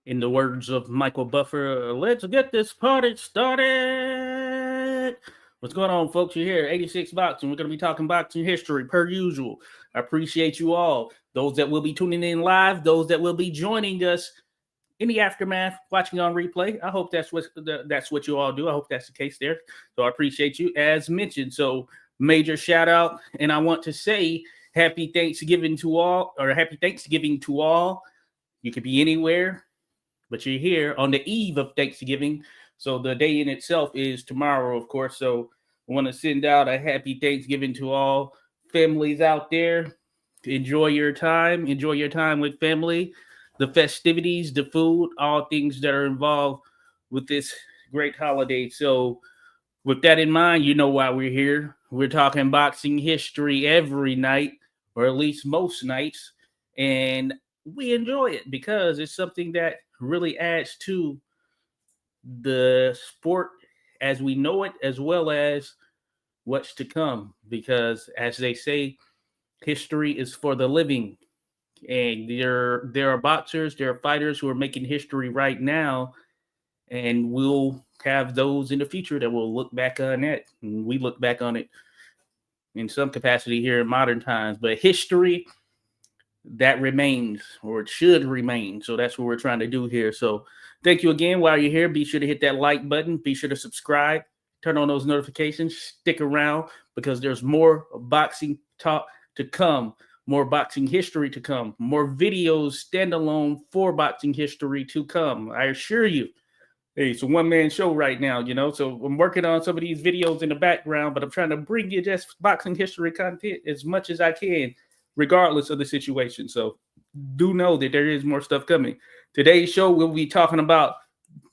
In the words of Michael Buffer, let's get this party started. What's going on, folks? You're here, 86 Boxing. We're going to be talking boxing history per usual. I appreciate you all. Those that will be tuning in live, those that will be joining us in the aftermath, watching on replay. I hope that's what you all do. I hope that's the case there. So I appreciate you, as mentioned. So major shout out, and I want to say happy Thanksgiving to all, or happy Thanksgiving to all. You could be anywhere, but you're here on the eve of Thanksgiving. So the day in itself is tomorrow, of course. So I want to send out a happy Thanksgiving to all families out there. Enjoy your time. Enjoy your time with family, the festivities, the food, all things that are involved with this great holiday. So with that in mind, you know why we're here. We're talking boxing history every night, or at least most nights. And we enjoy it because it's something that really adds to the sport as we know it, as well as what's to come. Because as they say, history is for the living. And there are boxers, there are fighters who are making history right now, and we'll have those in the future that will look back on it. And we look back on it in some capacity here in modern times. But history, that remains, or it should remain. So that's what we're trying to do here. So thank you again. While you're here, be sure to hit that like button. Be sure to subscribe. Turn on those notifications. Stick around because there's more boxing talk to come, more boxing history to come, more videos standalone for boxing history to come. I assure you. Hey, it's a one-man show right now, so I'm working on some of these videos in the background, but I'm trying to bring you just boxing history content as much as I can, regardless of the situation. So do know that there is more stuff coming. Today's show, we'll be talking about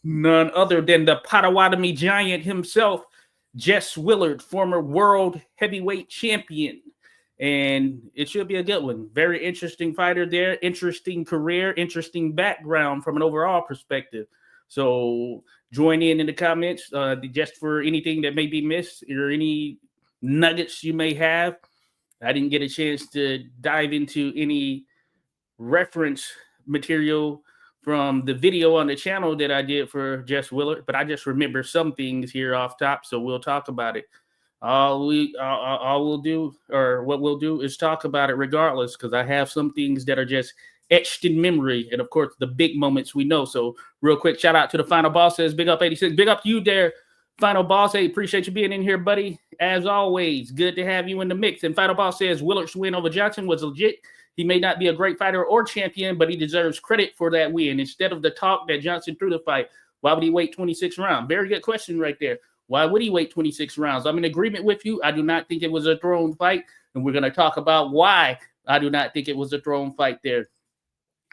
none other than the Potawatomi giant himself, Jess Willard, former world heavyweight champion. And it should be a good one. Very interesting fighter there, interesting career, interesting background from an overall perspective. So join in the comments just for anything that may be missed or any nuggets you may have. I didn't get a chance to dive into any reference material from the video on the channel that I did for Jess Willard, but I just remember some things here off top, so we'll talk about it. All we'll do, or what we'll do, is talk about it regardless, because I have some things that are just etched in memory, and of course the big moments we know. So real quick, shout out to the Final Boss, says big up 86, big up to you there, Final Boss. Hey, appreciate you being in here, buddy, as always. Good to have you in the mix. And Final Boss says Willard's win over Johnson was legit. He may not be a great fighter or champion, but he deserves credit for that win. Instead of the talk that Johnson threw the fight, why would he wait 26 rounds? Very good question right there. Why would he wait 26 rounds? I'm in agreement with you. I do not think it was a thrown fight, and we're going to talk about why I do not think it was a thrown fight there.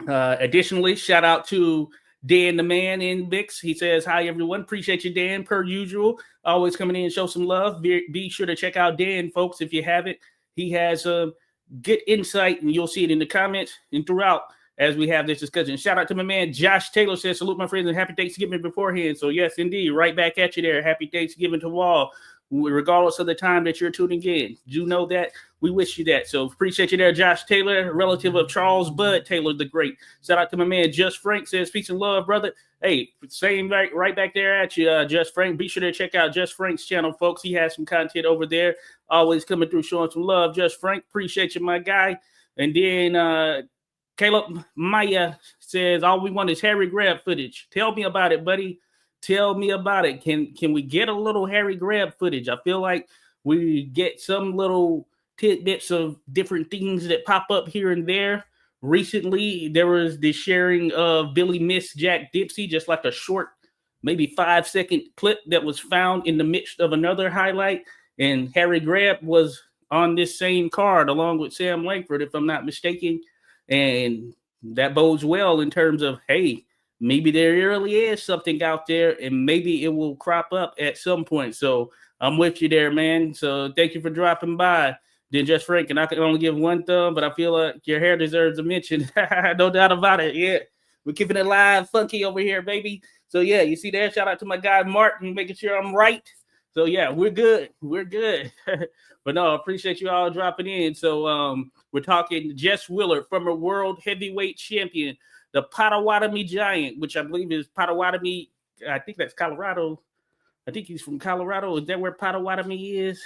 Additionally, shout out to Dan the man in Bix. He says, hi, everyone. Appreciate you, Dan, per usual. Always coming in and show some love. Be sure to check out Dan, folks, if you haven't. He has good insight, and you'll see it in the comments and throughout as we have this discussion. Shout out to my man, Josh Taylor, says, salute my friends and happy Thanksgiving beforehand. So, yes, indeed, right back at you there. Happy Thanksgiving to all, regardless of the time that you're tuning in. Do know that. We wish you that. So appreciate you there, Josh Taylor, relative of Charles Bud Taylor the Great. Shout out to my man, Just Frank, says, peace and love, brother. Hey, same right back there at you, Just Frank. Be sure to check out Just Frank's channel, folks. He has some content over there. Always coming through, showing some love. Just Frank, appreciate you, my guy. And then Caleb Maya says, all we want is Harry Grab footage. Tell me about it, buddy. Tell me about it. Can we get a little Harry Grab footage? I feel like we get some little tidbits of different things that pop up here and there. Recently, there was the sharing of Billy Miss Jack Dempsey, just like a short, maybe 5-second clip that was found in the midst of another highlight. And Harry Grab was on this same card along with Sam Langford, if I'm not mistaken. And that bodes well in terms of, hey, maybe there really is something out there, and maybe it will crop up at some point. So I'm with you there, man. So thank you for dropping by. Then Just Frank, and I can only give one thumb, but I feel like your hair deserves a mention. No doubt about it. Yeah, we're keeping it live, funky over here, baby. So yeah, you see there. Shout out to my guy Martin, making sure I'm right. So yeah, we're good. We're good. But no, I appreciate you all dropping in. So we're talking Jess Willard, former world heavyweight champion. the Potawatomi Giant, which I believe is Potawatomi. I think that's Colorado. I think he's from Colorado. Is that where Potawatomi is?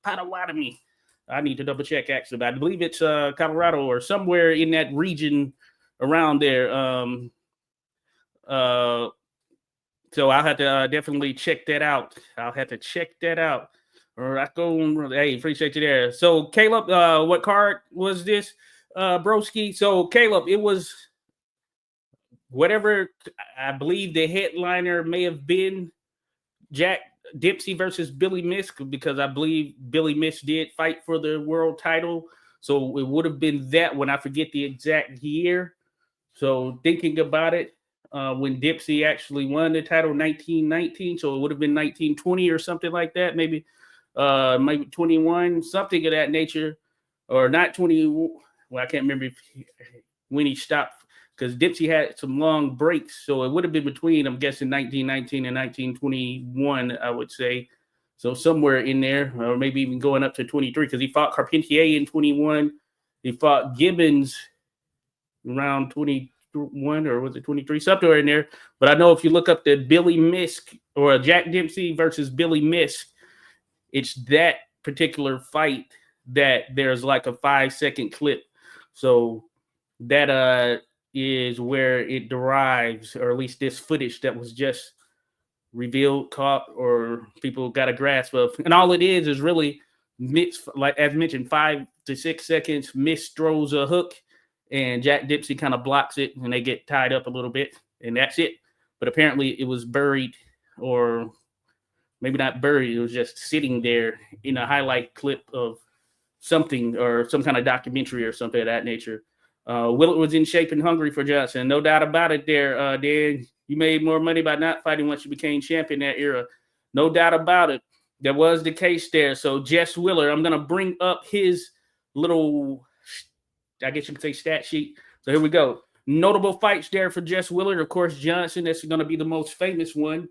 Potawatomi. I need to double check actually, but I believe it's Colorado or somewhere in that region around there. So I'll have to definitely check that out. Or I go. Hey, appreciate you there. So Caleb, what card was this, broski? So Caleb, it was whatever. I believe the headliner may have been Jack Dempsey versus Billy Misk, because I believe Billy Misk did fight for the world title. So it would have been that one. I forget the exact year. So thinking about it, when Dempsey actually won the title, 1919. So it would have been 1920 or something like that. Maybe 21, something of that nature, or not 20. Well, I can't remember when he stopped, because Dempsey had some long breaks. So it would have been between, I'm guessing, 1919 and 1921, I would say. So somewhere in there, or maybe even going up to 23, because he fought Carpentier in 21. He fought Gibbons around 21, or was it 23? Somewhere in there. But I know if you look up the Billy Misk or Jack Dempsey versus Billy Misk, it's that particular fight that there's like a 5-second clip. So that is where it derives, or at least this footage that was just revealed, caught, or people got a grasp of. And all it is really, like as mentioned, 5 to 6 seconds. Misk throws a hook, and Jack Dempsey kind of blocks it, and they get tied up a little bit, and that's it. But apparently it was buried, or maybe not buried, it was just sitting there in a highlight clip of something, or some kind of documentary or something of that nature. Willard was in shape and hungry for Johnson. No doubt about it there, Dan. You made more money by not fighting once you became champion that era. No doubt about it. That was the case there. So Jess Willard, I'm going to bring up his little, I guess you could say, stat sheet. So here we go. Notable fights there for Jess Willard. Of course, Johnson, that's going to be the most famous one.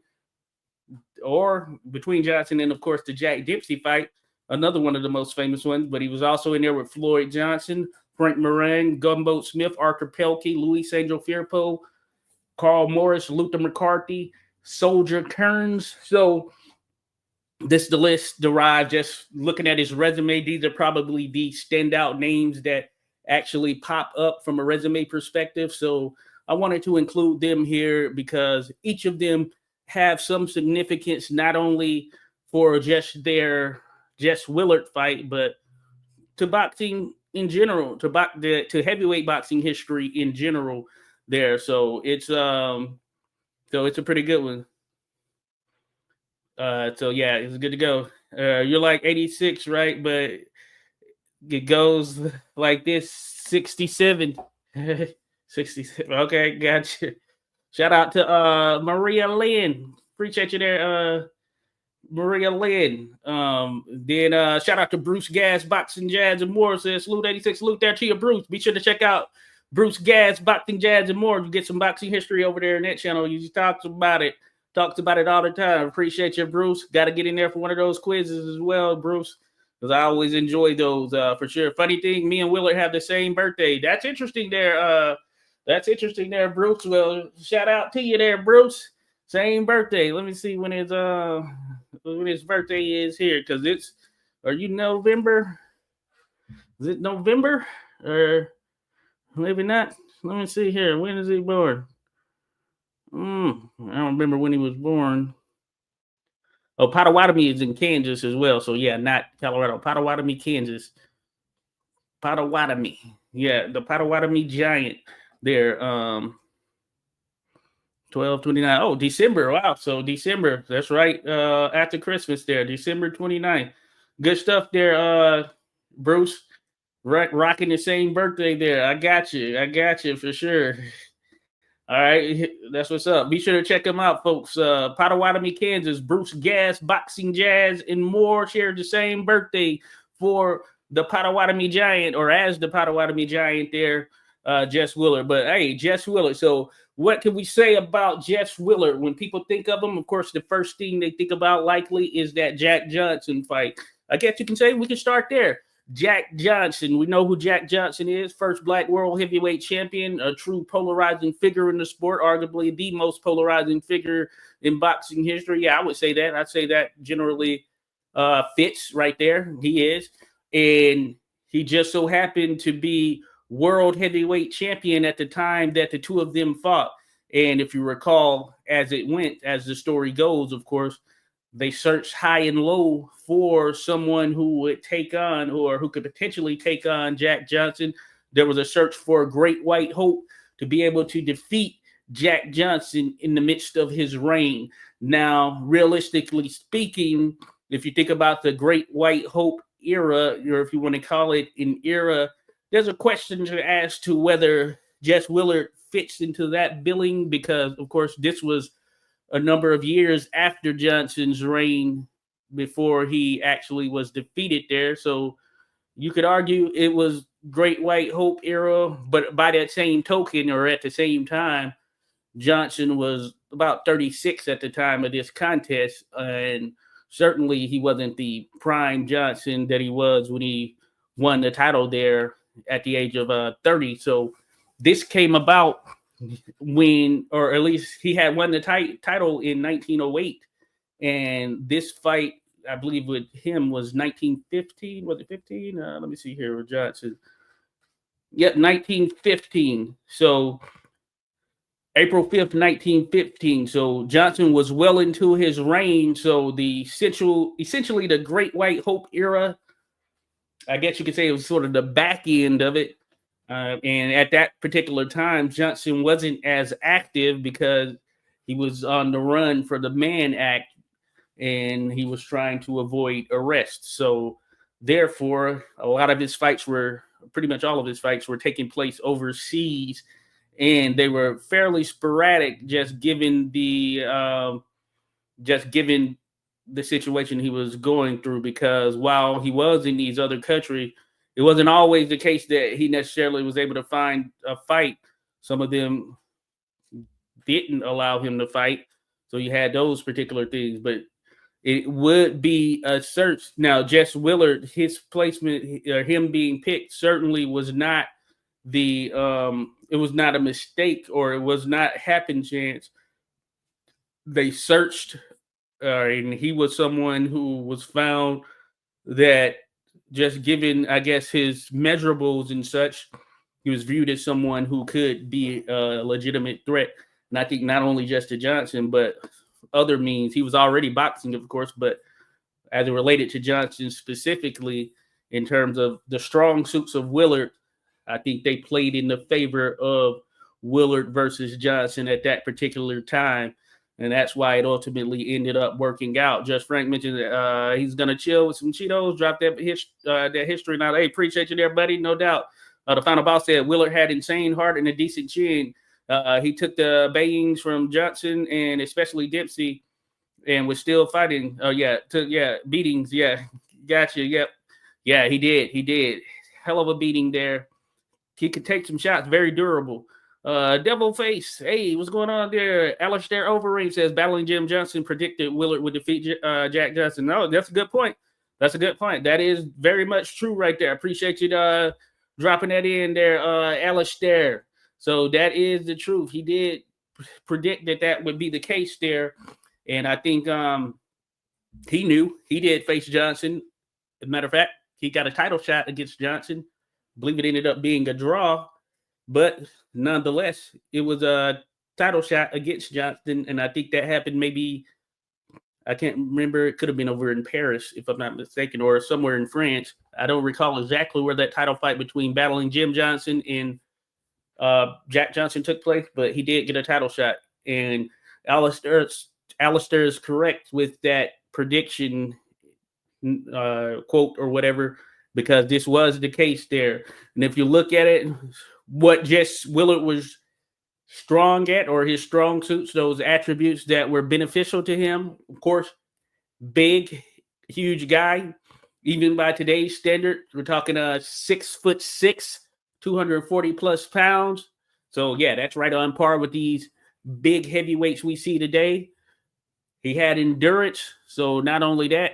Or between Johnson and, of course, the Jack Dempsey fight, another one of the most famous ones. But he was also in there with Floyd Johnson, Frank Moran, Gumbo Smith, Arthur Pelkey, Luis Angel Firpo, Carl Morris, Luther McCarthy, Soldier Kearns. So the list derived just looking at his resume. These are probably the standout names that actually pop up from a resume perspective. So I wanted to include them here because each of them have some significance, not only for just their Jess Willard fight, but to boxing in general, to heavyweight boxing history in general there. So it's a pretty good one. So yeah, it's good to go. You're like 86, right? But it goes like this: 67. 67. Okay, gotcha. Shout out to Maria Lynn. Appreciate you there, Maria Lynn. Then shout out to Bruce Gas, Boxing Jazz and More. Says salute 86. Salute there to you, Bruce. Be sure to check out Bruce Gas, Boxing Jazz and More. You get some boxing history over there in that channel. He talks about it all the time. Appreciate you, Bruce. Got to get in there for one of those quizzes as well, Bruce, because I always enjoy those for sure. Funny thing, me and Willard have the same birthday. That's interesting there. Bruce. Well, shout out to you there, Bruce. Same birthday. Let me see when his birthday is here, because are you November? Is it November? Or maybe not. Let me see here. When is he born? I don't remember when he was born. Oh, Potawatomi is in Kansas as well. So yeah, not Colorado. Potawatomi, Kansas. Potawatomi. Yeah, the Potawatomi Giant there. 12/29. Oh, December. Wow. So December. That's right. After Christmas there. December 29th. Good stuff there, Bruce. Rocking the same birthday there. I got you for sure. All right. That's what's up. Be sure to check them out, folks. Potawatomi, Kansas. Bruce Gas, Boxing Jazz, and More share the same birthday for the Potawatomi Giant, or as the Potawatomi Giant there, Jess Willard. But hey, Jess Willard. So what can we say about Jess Willard? When people think of him, of course, the first thing they think about likely is that Jack Johnson fight. I guess you can say we can start there. Jack Johnson. We know who Jack Johnson is. First black world heavyweight champion, a true polarizing figure in the sport, arguably the most polarizing figure in boxing history. Yeah, I would say that. I'd say that generally fits right there. He is. And he just so happened to be world heavyweight champion at the time that the two of them fought. And if you recall, as it went, as the story goes, of course, they searched high and low for someone who would take on or who could potentially take on Jack Johnson. There was a search for a great white hope to be able to defeat Jack Johnson in the midst of his reign. Now, realistically speaking, if you think about the great white hope era, or if you want to call it an era, there's a question to ask to whether Jess Willard fits into that billing, because, of course, this was a number of years after Johnson's reign before he actually was defeated there. So you could argue it was Great White Hope era, but by that same token, or at the same time, Johnson was about 36 at the time of this contest, and certainly he wasn't the prime Johnson that he was when he won the title there at the age of 30. So this came about when, or at least he had won the title in 1908, and this fight, I believe, with him was 1915. Was it 15? Let me see here with Johnson. Yep, 1915. So April 5th, 1915. So Johnson was well into his reign. So the essentially the Great White Hope era, I guess you could say it was sort of the back end of it. And at that particular time, Johnson wasn't as active because he was on the run for the Mann Act, and he was trying to avoid arrest. So therefore, pretty much all of his fights were taking place overseas, and they were fairly sporadic, just given the situation he was going through. Because while he was in these other countries, it wasn't always the case that he necessarily was able to find a fight. Some of them didn't allow him to fight, so you had those particular things. But it would be a search. Now, Jess Willard, his placement, him being picked, certainly was not it was not a mistake, or it was not happen chance. They searched, and he was someone who was found that, just given, I guess, his measurables and such, he was viewed as someone who could be a legitimate threat. And I think not only just to Johnson, but other means. He was already boxing, of course, but as it related to Johnson specifically, in terms of the strong suits of Willard, I think they played in the favor of Willard versus Johnson at that particular time. And that's why it ultimately ended up working out. Just Frank mentioned that he's going to chill with some Cheetos, drop that history. Now, hey, appreciate you there, buddy. No doubt. The final boss said Willard had insane heart and a decent chin. He took the bayings from Johnson and especially Dempsey, and was still fighting. Beatings. Yeah, gotcha. Yep. Yeah, he did. Hell of a beating there. He could take some shots, very durable. Devil Face, hey, what's going on there? Alistair Overeem says battling Jim Johnson predicted Willard would defeat Jack Johnson. No, that's a good point. That is very much true right there. I appreciate you dropping that in there, Alistair. So that is the truth. He did predict that would be the case there. And I think he knew he did face Johnson. As a matter of fact, he got a title shot against Johnson. I believe it ended up being a draw. But nonetheless, it was a title shot against Johnson. And I think that happened maybe, I can't remember. It could have been over in Paris, if I'm not mistaken, or somewhere in France. I don't recall exactly where that title fight between battling Jim Johnson and Jack Johnson took place, but he did get a title shot. And Alistair is correct with that prediction quote or whatever, because this was the case there. And if you look at it, what Jess Willard was strong at, or his strong suits, those attributes that were beneficial to him, of course, big, huge guy, even by today's standard, we're talking 6'6", 240 plus pounds. So yeah, that's right on par with these big heavyweights we see today. He had endurance. So not only that,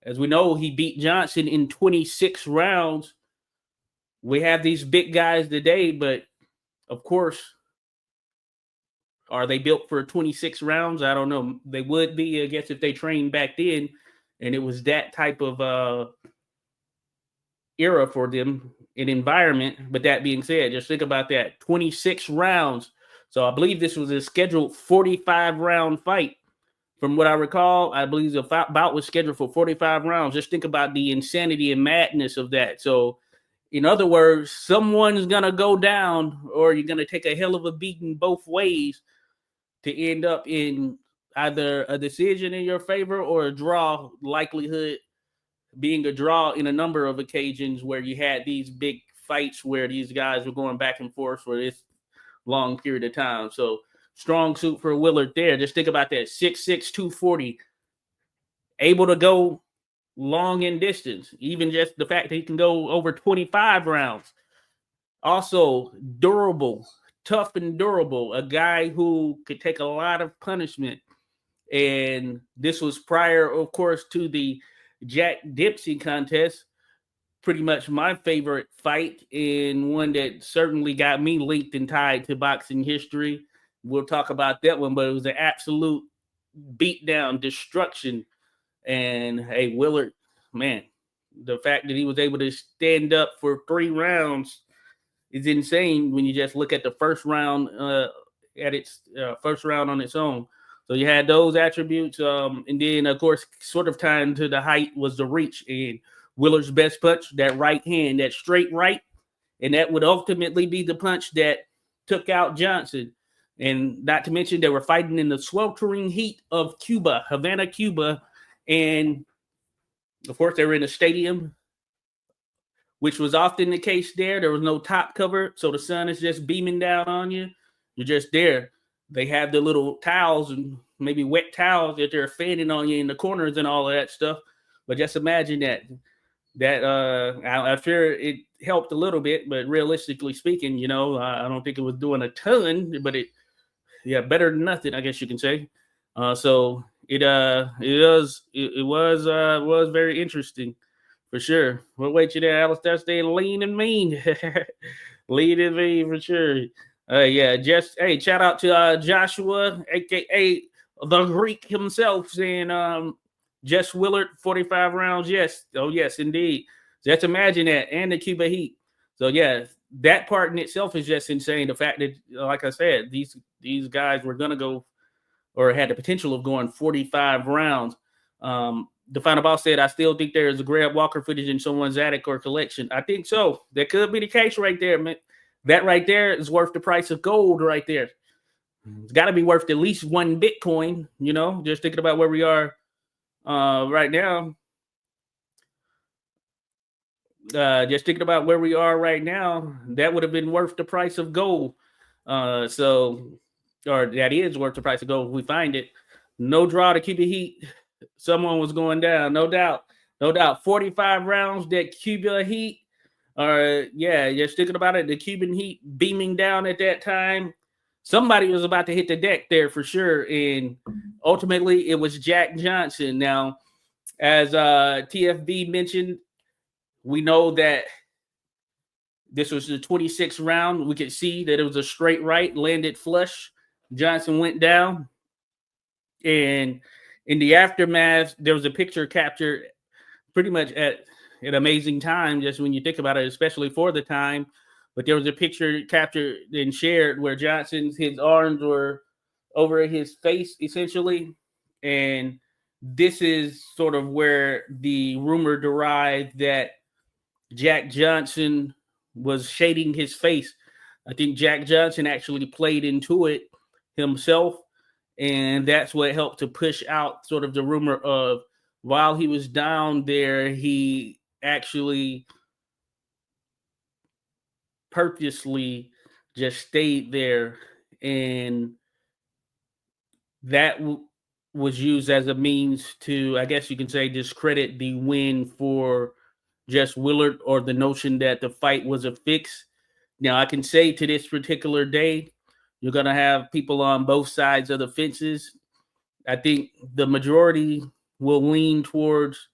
As we know, he beat Johnson in 26 rounds. We have these big guys today, but of course, are they built for 26 rounds? I don't know. They would be, I guess, if they trained back then and it was that type of era for them, an environment. But that being said, just think about that 26 rounds. So I believe this was a scheduled 45 round fight. From what I recall, I believe the bout was scheduled for 45 rounds. Just think about the insanity and madness of that. So, in other words, someone's going to go down or you're going to take a hell of a beating both ways to end up in either a decision in your favor or a draw, likelihood being a draw in a number of occasions where you had these big fights where these guys were going back and forth for this long period of time. So strong suit for Willard there. Just think about that. 6'6", 240. Able to go long in distance. Even just the fact that he can go over 25 rounds. Also durable, tough and durable. A guy who could take a lot of punishment. And this was prior, of course, to the Jack Dempsey contest. Pretty much my favorite fight and one that certainly got me linked and tied to boxing history. We'll talk about that one, but it was an absolute beatdown, destruction. And hey, Willard, man, the fact that he was able to stand up for 3 rounds is insane when you just look at the first round first round on its own. So you had those attributes, and then of course, sort of tying to the height was the reach. And Willard's best punch, that right hand, that straight right, and that would ultimately be the punch that took out Johnson. And not to mention they were fighting in the sweltering heat of Cuba, Havana, Cuba, and of course they were in a stadium, which was often the case there. There was no top cover, so the sun is just beaming down on you. You're just there. They have the little towels and maybe wet towels that they're fanning on you in the corners and all of that stuff. But just imagine that. I'm sure it helped a little bit, but realistically speaking, I don't think it was doing a ton, but better than nothing, I guess you can say. So it was very interesting for sure. We'll wait you there, Alistair. Stay lean and mean, lean and mean for sure. Shout out to Joshua, aka the Greek himself, saying Jess Willard, 45 rounds. Yes. Oh, yes, indeed. So just imagine that. And the Cuba Heat. So, yeah, that part in itself is just insane. The fact that, like I said, these guys were going to go or had the potential of going 45 rounds. The Final Boss said, I still think there is a Grab Walker footage in someone's attic or collection. I think so. That could be the case right there, man. That right there is worth the price of gold right there. It's got to be worth at least 1 Bitcoin, just thinking about where we are right now. Just thinking about where we are right now, that would have been worth the price of gold. Or that is worth the price of gold if we find it. No draw to Cuba Heat. Someone was going down, no doubt. 45 rounds, that Cuba Heat. Just thinking about it, the Cuban Heat beaming down at that time. Somebody was about to hit the deck there for sure. And ultimately, it was Jack Johnson. Now, as TFB mentioned, we know that this was the 26th round. We could see that it was a straight right, landed flush. Johnson went down. And in the aftermath, there was a picture captured pretty much at an amazing time, just when you think about it, especially for the time. But there was a picture captured and shared where his arms were over his face, essentially. And this is sort of where the rumor derived that Jack Johnson was shading his face. I think Jack Johnson actually played into it himself. And that's what helped to push out sort of the rumor of, while he was down there, he actually purposely just stayed there, and that was used as a means to, I guess you can say, discredit the win for Jess Willard, or the notion that the fight was a fix. Now, I can say to this particular day, you're going to have people on both sides of the fences. I think the majority will lean towards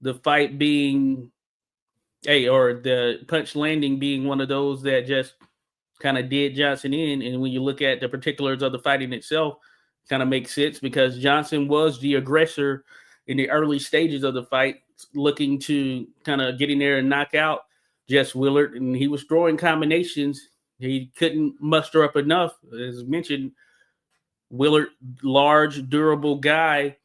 the fight being, or the punch landing being one of those that just kind of did Johnson in. And when you look at the particulars of the fighting itself, kind of makes sense because Johnson was the aggressor in the early stages of the fight, looking to kind of get in there and knock out Jess Willard. And he was throwing combinations. He couldn't muster up enough. As mentioned, Willard, large, durable guy,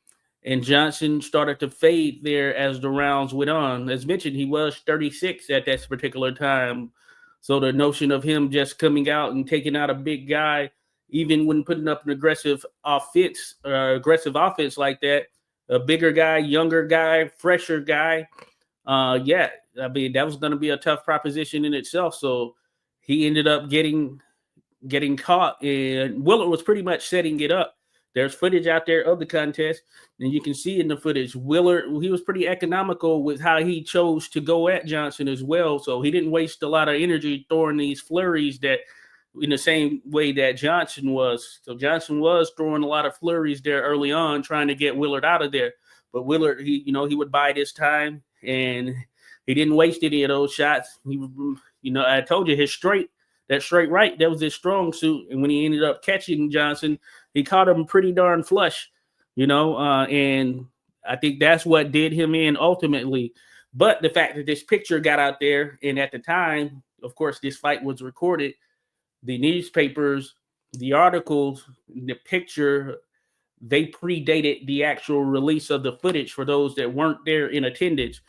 and Johnson started to fade there as the rounds went on. As mentioned, he was 36 at that particular time. So the notion of him just coming out and taking out a big guy, even when putting up an aggressive offense like that, a bigger guy, younger guy, fresher guy, yeah, I mean, that was going to be a tough proposition in itself. So he ended up getting caught, and Willard was pretty much setting it up. There's footage out there of the contest, and you can see in the footage, Willard, he was pretty economical with how he chose to go at Johnson as well. So he didn't waste a lot of energy throwing these flurries that in the same way that Johnson was. So Johnson was throwing a lot of flurries there early on, trying to get Willard out of there. But Willard, he would bide his time, and he didn't waste any of those shots. I told you that straight right, that was his strong suit. And when he ended up catching Johnson, he caught him pretty darn flush, and I think that's what did him in ultimately. But the fact that this picture got out there, and at the time, of course, this fight was recorded, the newspapers, the articles, the picture, they predated the actual release of the footage for those that weren't there in attendance.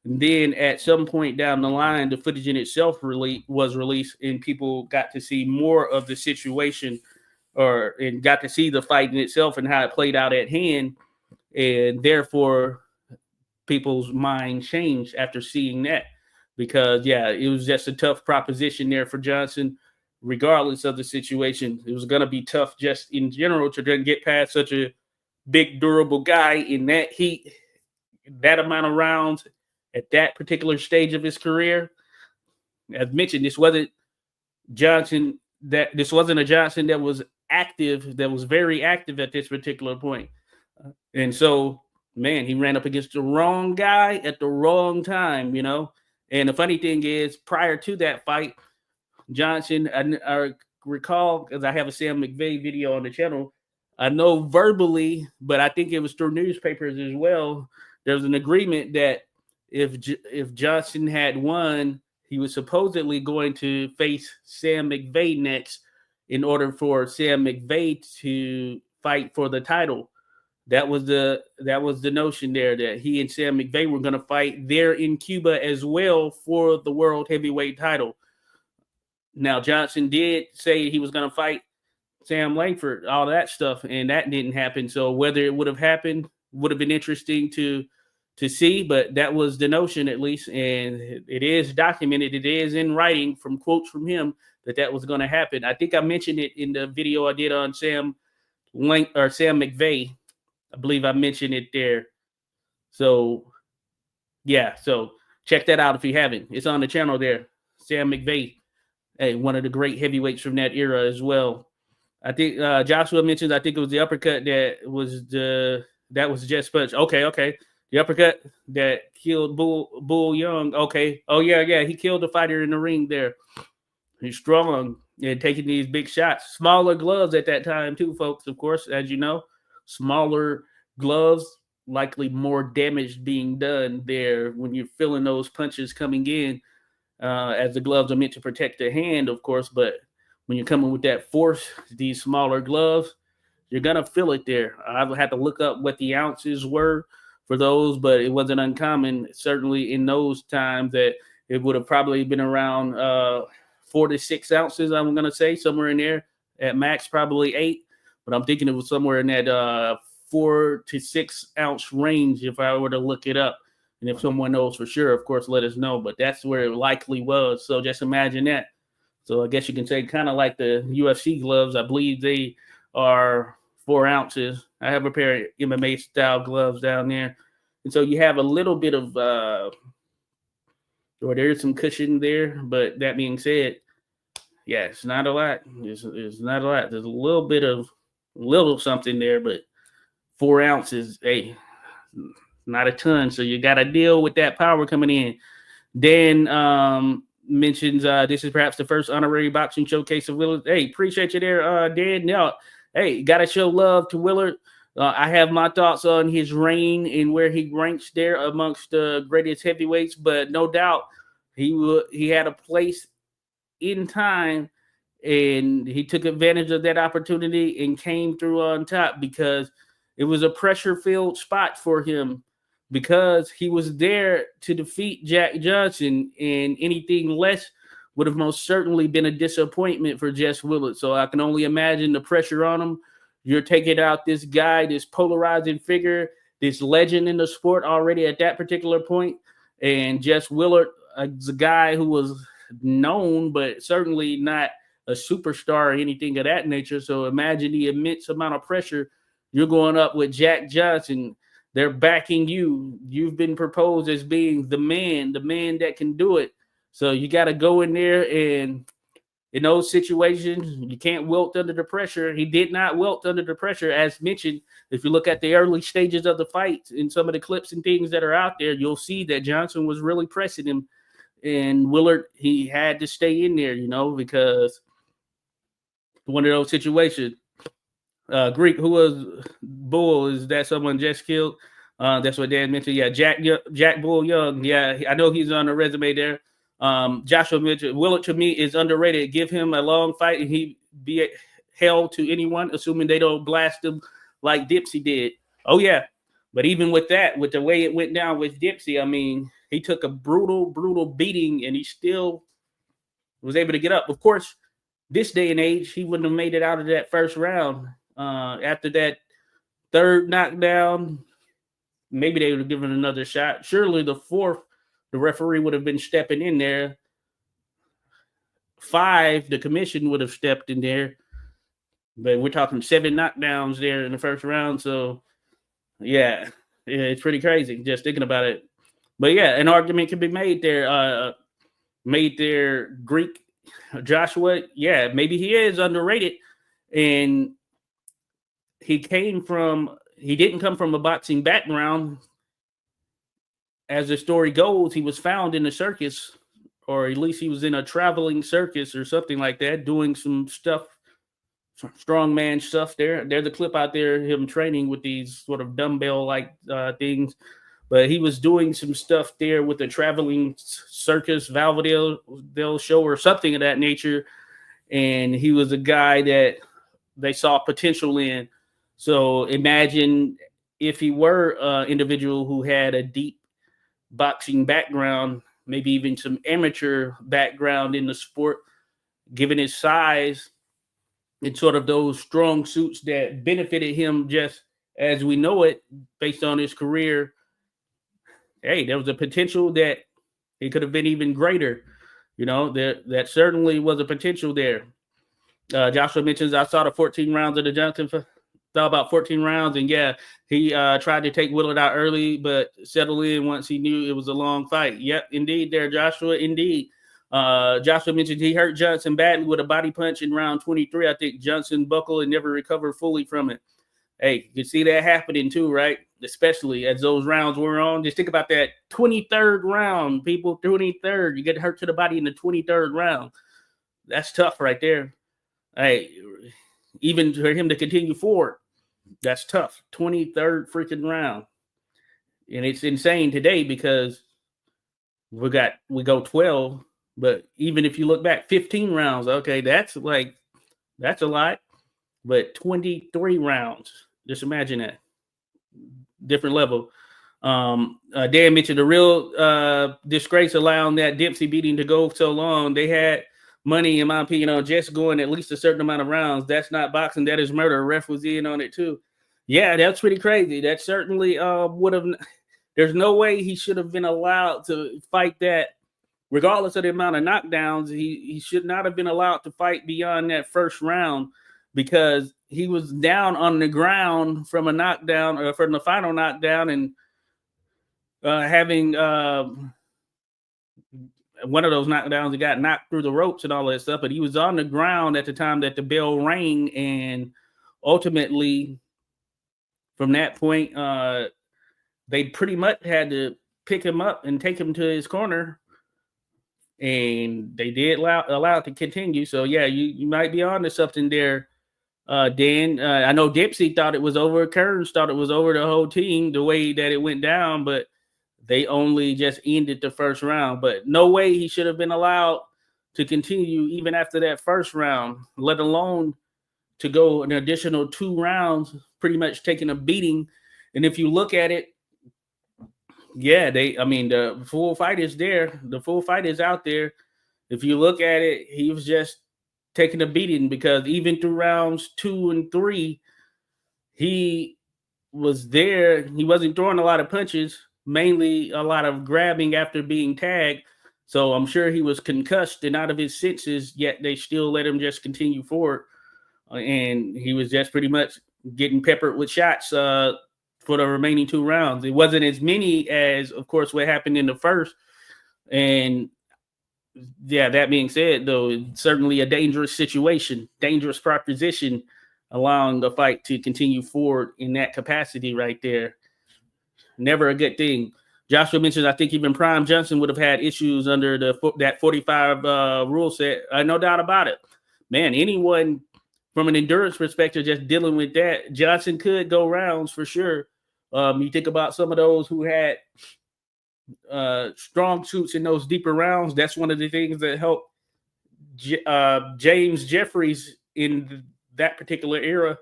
And then at some point down the line, the footage in itself was released, and people got to see more of the situation, and got to see the fight in itself and how it played out at hand. And therefore, people's mind changed after seeing that, because, yeah, it was just a tough proposition there for Johnson, regardless of the situation. It was going to be tough just in general to get past such a big, durable guy in that heat, that amount of rounds, at that particular stage of his career. As mentioned, this wasn't a Johnson that was active, that was very active at this particular point. And so, man, he ran up against the wrong guy at the wrong time, And the funny thing is, prior to that fight, Johnson, I recall, because I have a Sam McVeigh video on the channel, I know verbally, but I think it was through newspapers as well, there was an agreement that if Johnson had won, he was supposedly going to face Sam McVeigh next in order for Sam McVeigh to fight for the title. That was the notion there, that he and Sam McVeigh were going to fight there in Cuba as well for the world heavyweight title. Now, Johnson did say he was going to fight Sam Langford, all that stuff, and that didn't happen. So whether it would have happened would have been interesting to see, but that was the notion, at least, and it is documented. It is in writing from quotes from him that was going to happen. I think I mentioned it in the video I did on Sam McVeigh. I believe I mentioned it there. So, yeah, so check that out if you haven't. It's on the channel there. Sam McVeigh, one of the great heavyweights from that era as well. I think Joshua mentioned, I think it was the uppercut that was Jess Punch. Okay. The uppercut that killed Bull Young. Okay. Oh, yeah. He killed the fighter in the ring there. He's strong and taking these big shots. Smaller gloves at that time, too, folks, of course, as you know. Smaller gloves, likely more damage being done there when you're feeling those punches coming in, as the gloves are meant to protect the hand, of course. But when you're coming with that force, these smaller gloves, you're going to feel it there. I had to look up what the ounces were for those, but it wasn't uncommon, certainly in those times, that it would have probably been around 4 to 6 ounces, I'm going to say, somewhere in there. At max, probably 8. But I'm thinking it was somewhere in that 4 to 6 ounce range if I were to look it up. And if someone knows for sure, of course, let us know. But that's where it likely was. So just imagine that. So I guess you can say kind of like the UFC gloves. I believe they are 4 ounces. I have a pair of MMA style gloves down there. And so you have a little bit of, or there's some cushion there. But that being said, yeah, it's not a lot. It's not a lot. There's a little something there, but 4 ounces, hey, not a ton. So you got to deal with that power coming in. Dan mentions this is perhaps the first honorary boxing showcase of Willard. Hey, appreciate you there, Dan. Now, hey, got to show love to Willard. I have my thoughts on his reign and where he ranks there amongst the greatest heavyweights, but no doubt he had a place in time, and he took advantage of that opportunity and came through on top because it was a pressure-filled spot for him because he was there to defeat Jack Johnson, and anything less would have most certainly been a disappointment for Jess Willard. So I can only imagine the pressure on him. You're taking out this guy, this polarizing figure, this legend in the sport already at that particular point. And Jess Willard is a guy who was known, but certainly not a superstar or anything of that nature. So imagine the immense amount of pressure. You're going up with Jack Johnson. They're backing you. You've been proposed as being the man that can do it. So you got to go in there, and in those situations, you can't wilt under the pressure. He did not wilt under the pressure. As mentioned, if you look at the early stages of the fight and some of the clips and things that are out there, you'll see that Johnson was really pressing him. And Willard, he had to stay in there, because one of those situations. Greek, who was Bull? Is that someone just killed? That's what Dan mentioned. Yeah, Jack Bull Young. Yeah, I know he's on the resume there. Joshua mentioned Willard to me is underrated. Give him a long fight and he be held to anyone, assuming they don't blast him like Dempsey did. Oh yeah, but even with that, with the way it went down with Dempsey, I mean, he took a brutal beating and he still was able to get up. Of course, this day and age, he wouldn't have made it out of that first round. After that third knockdown, maybe they would have given another shot. Surely the fourth, the referee would have been stepping in there. 5, the commission would have stepped in there. But we're talking 7 knockdowns there in the first round. So, yeah, it's pretty crazy just thinking about it. But, yeah, an argument can be made there. Greek Joshua, yeah, maybe he is underrated. And he didn't come from a boxing background. As the story goes, he was found in a circus, or at least he was in a traveling circus or something like that, doing some stuff, strongman stuff there. There's a clip out there, him training with these sort of dumbbell-like things. But he was doing some stuff there with a traveling circus, Valvedale show or something of that nature. And he was a guy that they saw potential in. So imagine if he were an individual who had a deep boxing background, maybe even some amateur background in the sport, given his size and sort of those strong suits that benefited him just as we know it based on his career. Hey, there was a potential that it could have been even greater. That certainly was a potential there. Joshua mentions, I saw the 14 rounds of the Johnson. Saw about 14 rounds, and yeah, he tried to take Willard out early, but settled in once he knew it was a long fight. Yep, indeed there, Joshua, indeed. Joshua mentioned he hurt Johnson badly with a body punch in round 23. I think Johnson buckled and never recovered fully from it. Hey, you can see that happening too, right? Especially as those rounds were on. Just think about that 23rd round, people, 23rd. You get hurt to the body in the 23rd round. That's tough right there. Hey, even for him to continue forward, that's tough. 23rd freaking round. And it's insane today because we go 12, but even if you look back 15 rounds, okay, that's a lot. But 23 rounds, just imagine that. Different level. Dan mentioned the real disgrace allowing that Dempsey beating to go so long. They had money, in my opinion, on just going at least a certain amount of rounds. That's not boxing. That is murder. Ref was in on it too. Yeah, that's pretty crazy. That certainly would have. There's no way he should have been allowed to fight that, regardless of the amount of knockdowns. He should not have been allowed to fight beyond that first round because he was down on the ground from a knockdown or from the final knockdown and having one of those knockdowns, he got knocked through the ropes and all that stuff, but he was on the ground at the time that the bell rang, and ultimately from that point, they pretty much had to pick him up and take him to his corner, and they did allow it to continue. So yeah, you might be on to something there, Dan. I know Dempsey thought it was over. Kearns thought it was over the whole team the way that it went down, but they only just ended the first round. But no way he should have been allowed to continue even after that first round, let alone to go an additional 2 rounds, pretty much taking a beating. And if you look at it, yeah, the full fight is there. The full fight is out there. If you look at it, he was just taking a beating because even through rounds 2 and 3, he was there. He wasn't throwing a lot of punches, mainly a lot of grabbing after being tagged. So I'm sure he was concussed and out of his senses, yet they still let him just continue forward. And he was just pretty much getting peppered with shots for the remaining 2 rounds. It wasn't as many as, of course, what happened in the first. And yeah, that being said, though, it's certainly a dangerous situation, dangerous proposition, allowing the fight to continue forward in that capacity right there. Never a good thing. Joshua mentions, I think even Prime Johnson would have had issues under that 45 rule set. No doubt about it. Man, anyone from an endurance perspective just dealing with that, Johnson could go rounds for sure. You think about some of those who had strong suits in those deeper rounds. That's one of the things that helped James Jeffries in that particular era,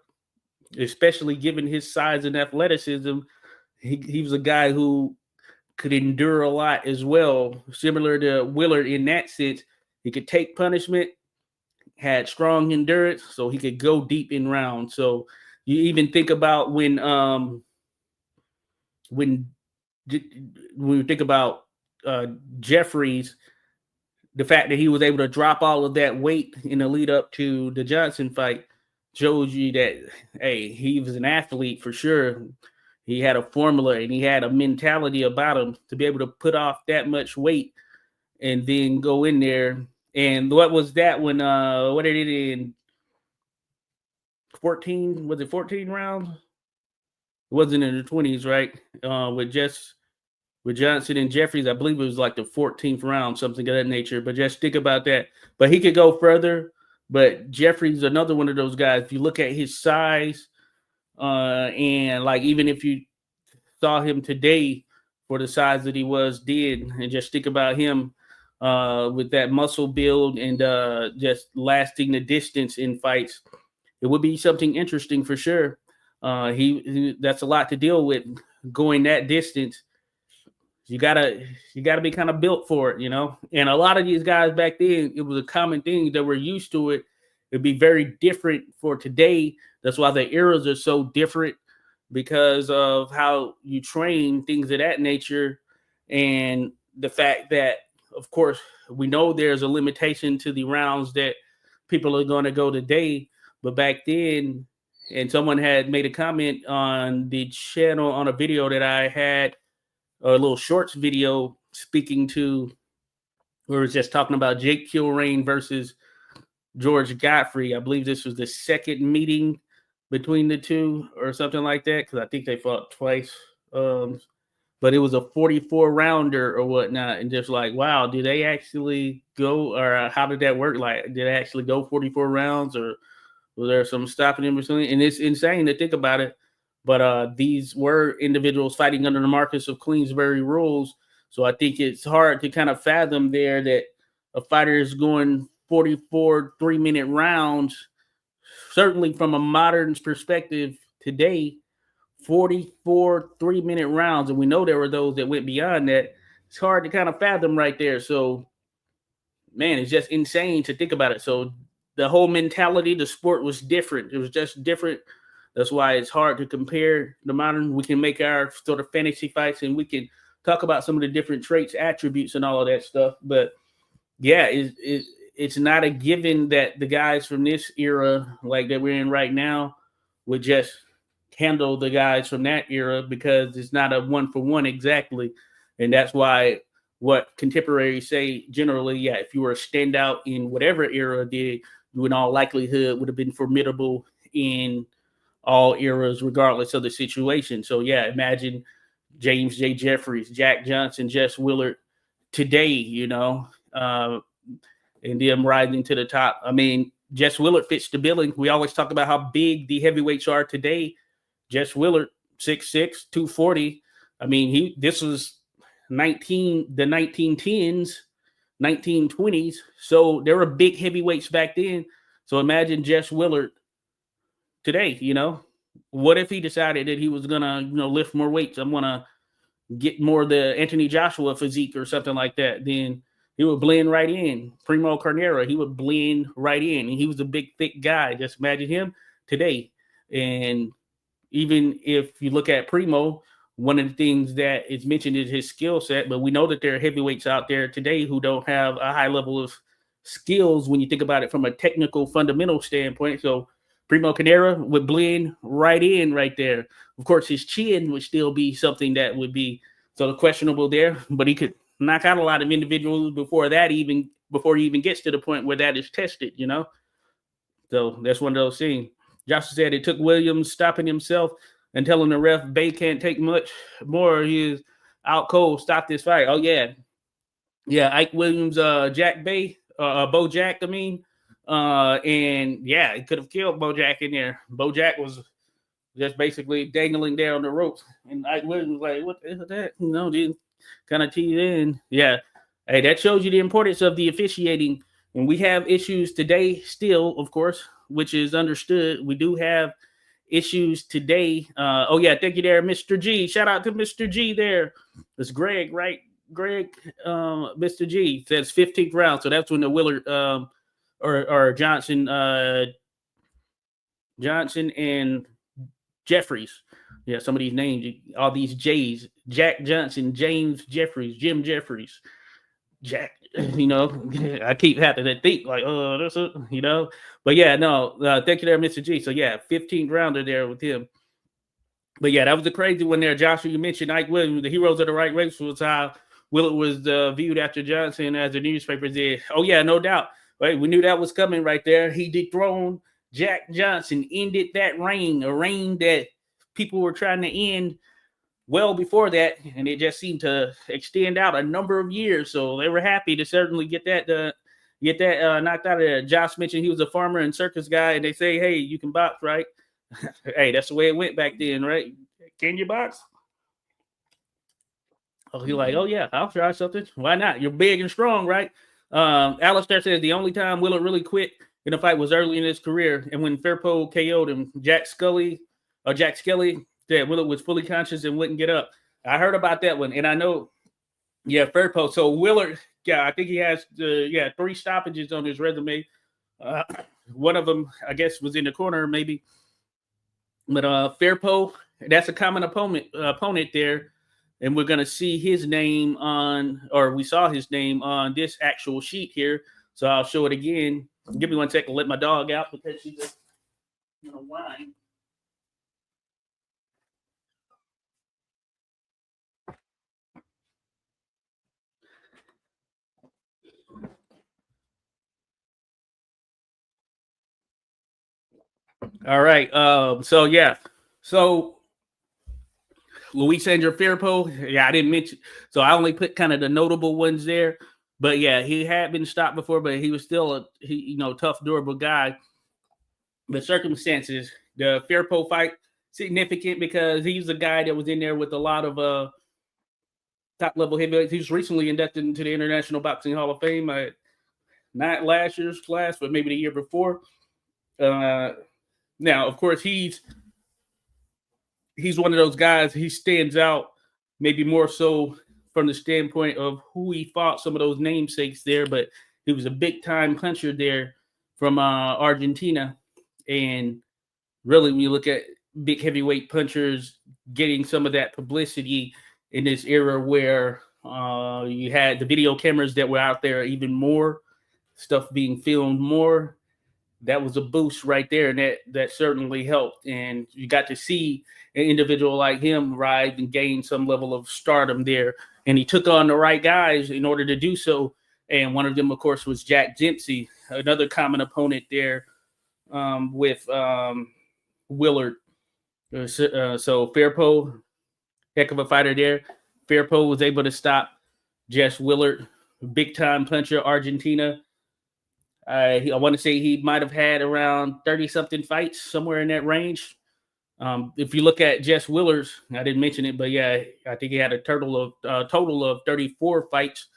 especially given his size and athleticism. He was a guy who could endure a lot as well, similar to Willard in that sense. He could take punishment, had strong endurance, so he could go deep in rounds. So you even think about when we think about Jeffries, the fact that he was able to drop all of that weight in the lead up to the Johnson fight shows you that, hey, he was an athlete for sure. He had a formula and he had a mentality about him to be able to put off that much weight and then go in there. And what was that when what did it in 14? Was it 14 rounds? It wasn't in the 20s, right? With Johnson and Jeffries, I believe it was like the 14th round, something of that nature. But just think about that. But he could go further. But Jeffries is another one of those guys. If you look at his size, and like even if you saw him today for the size that he was then, and just think about him with that muscle build and just lasting the distance in fights, it would be something interesting for sure. He that's a lot to deal with going that distance. You gotta be kind of built for it, you know. And a lot of these guys back then, it was a common thing that we're used to it. It'd be very different for today. That's why the eras are so different, because of how you train, things of that nature, and the fact that, of course, we know there's a limitation to the rounds that people are going to go today. But back then, and someone had made a comment on the channel on a video that I had, a little shorts video speaking to, where it was just talking about Jake Kilrain versus George Godfrey. I believe this was the second meeting between the two or something like that, because I think they fought twice. But it was a 44 rounder or whatnot. And just like, wow, did they actually go, or how did that work? Like, did they actually go 44 rounds, or was there some stopping in between? And it's insane to think about it. But these were individuals fighting under the Marcus of Queensberry rules. So I think it's hard to kind of fathom there that a fighter is going 44 3-minute rounds. Certainly from a modern perspective today, 44 3-minute rounds. And we know there were those that went beyond that. It's hard to kind of fathom right there. So, man, it's just insane to think about it. So the whole mentality, the sport was different. It was just different. That's why it's hard to compare the modern. We can make our sort of fantasy fights, and we can talk about some of the different traits, attributes, and all of that stuff. But yeah, it's not a given that the guys from this era, like that we're in right now, would just handle the guys from that era, because it's not a 1-for-1 exactly. And that's why what contemporaries say generally, yeah, if you were a standout in whatever era did, you in all likelihood would have been formidable in all eras, regardless of the situation. So yeah, imagine James J. Jeffries, Jack Johnson, Jess Willard today, you know, and them rising to the top. I mean, Jess Willard fits the billing. We always talk about how big the heavyweights are today. Jess Willard, 6'6", 240. I mean, this was the 1910s, 1920s. So there were big heavyweights back then. So imagine Jess Willard today, you know. What if he decided that he was gonna, lift more weights? I'm gonna get more of the Anthony Joshua physique or something like that. Then he would blend right in. Primo Carnera, he would blend right in. And he was a big, thick guy. Just imagine him today. And even if you look at Primo, one of the things that is mentioned is his skill set, but we know that there are heavyweights out there today who don't have a high level of skills when you think about it from a technical fundamental standpoint. So Primo Carnera would blend right in right there. Of course, his chin would still be something that would be sort of questionable there, but he could knock out a lot of individuals before he even gets to the point where that is tested, you know? So that's one of those things. Joshua said it took Williams stopping himself and telling the ref Bay can't take much more. He is out cold. Stop this fight. Oh, yeah. Yeah, Ike Williams, Jack Bay, Bojack, I mean. And, yeah, it could have killed Bojack in there. Bojack was just basically dangling down the ropes. And Ike Williams was like, what the hell is that? You know, didn't kind of tease in. Yeah. Hey, that shows you the importance of the officiating. And we have issues today still, of course, which is understood. We do have issues today. Oh, yeah. Thank you there, Mr. G. Shout out to Mr. G there. It's Greg, right? Greg, Mr. G says 15th round. So that's when the Willard or Johnson and Jeffries. Yeah, some of these names, all these J's. Jack Johnson, James Jeffries, Jim Jeffries. Jack, you know, I keep having to think like, oh, that's it, you know. But yeah, no, thank you there, Mr. G. So yeah, 15th rounder there with him. But yeah, that was the crazy one there. Joshua, you mentioned Ike Williams, the heroes of the right race was how Willard was viewed after Johnson as the newspapers did. Oh yeah, no doubt. Right, we knew that was coming right there. He dethroned Jack Johnson, ended that reign, a reign that people were trying to end well before that, and it just seemed to extend out a number of years. So they were happy to certainly get that knocked out of there. Josh mentioned he was a farmer and circus guy, and they say, hey, you can box, right? Hey, that's the way it went back then, right? Can you box? Oh, he's like, oh yeah, I'll try something. Why not? You're big and strong, right? Alistair says the only time Willard really quit in a fight was early in his career, and when Fairpo KO'd him. Jack Skelly said Willard was fully conscious and wouldn't get up. I heard about that one, and I know, yeah, Fairpo. So Willard, yeah, I think he has 3 stoppages on his resume. One of them, I guess, was in the corner, maybe. But Fairpo, that's a common opponent there. And we're going to see his name we saw his name on this actual sheet here. So I'll show it again. Give me 1 second to let my dog out because she's just whine. All right. So Luis Andrew Firpo, yeah, I didn't mention. So I only put kind of the notable ones there. But yeah, he had been stopped before, but he was still a tough, durable guy. The circumstances, the Firpo fight, significant because he's a guy that was in there with a lot of top level heavyweights. He was recently inducted into the International Boxing Hall of Fame. Not last year's class, but maybe the year before. Now, of course, he's one of those guys. He stands out maybe more so from the standpoint of who he fought, some of those namesakes there, but he was a big-time puncher there from Argentina. And really, when you look at big heavyweight punchers getting some of that publicity in this era where you had the video cameras that were out there even more, stuff being filmed more, that was a boost right there, and that certainly helped. And you got to see an individual like him rise and gain some level of stardom there. And he took on the right guys in order to do so. And one of them, of course, was Jack Dempsey, another common opponent there with Willard. So Firpo, Heck of a fighter there. Fairpo was able to stop Jess Willard, big time puncher, Argentina. I want to say he might have had around 30 something fights, somewhere in that range. If you look at Jess Willard's, I didn't mention it, but yeah, I think he had a total of 34 fights,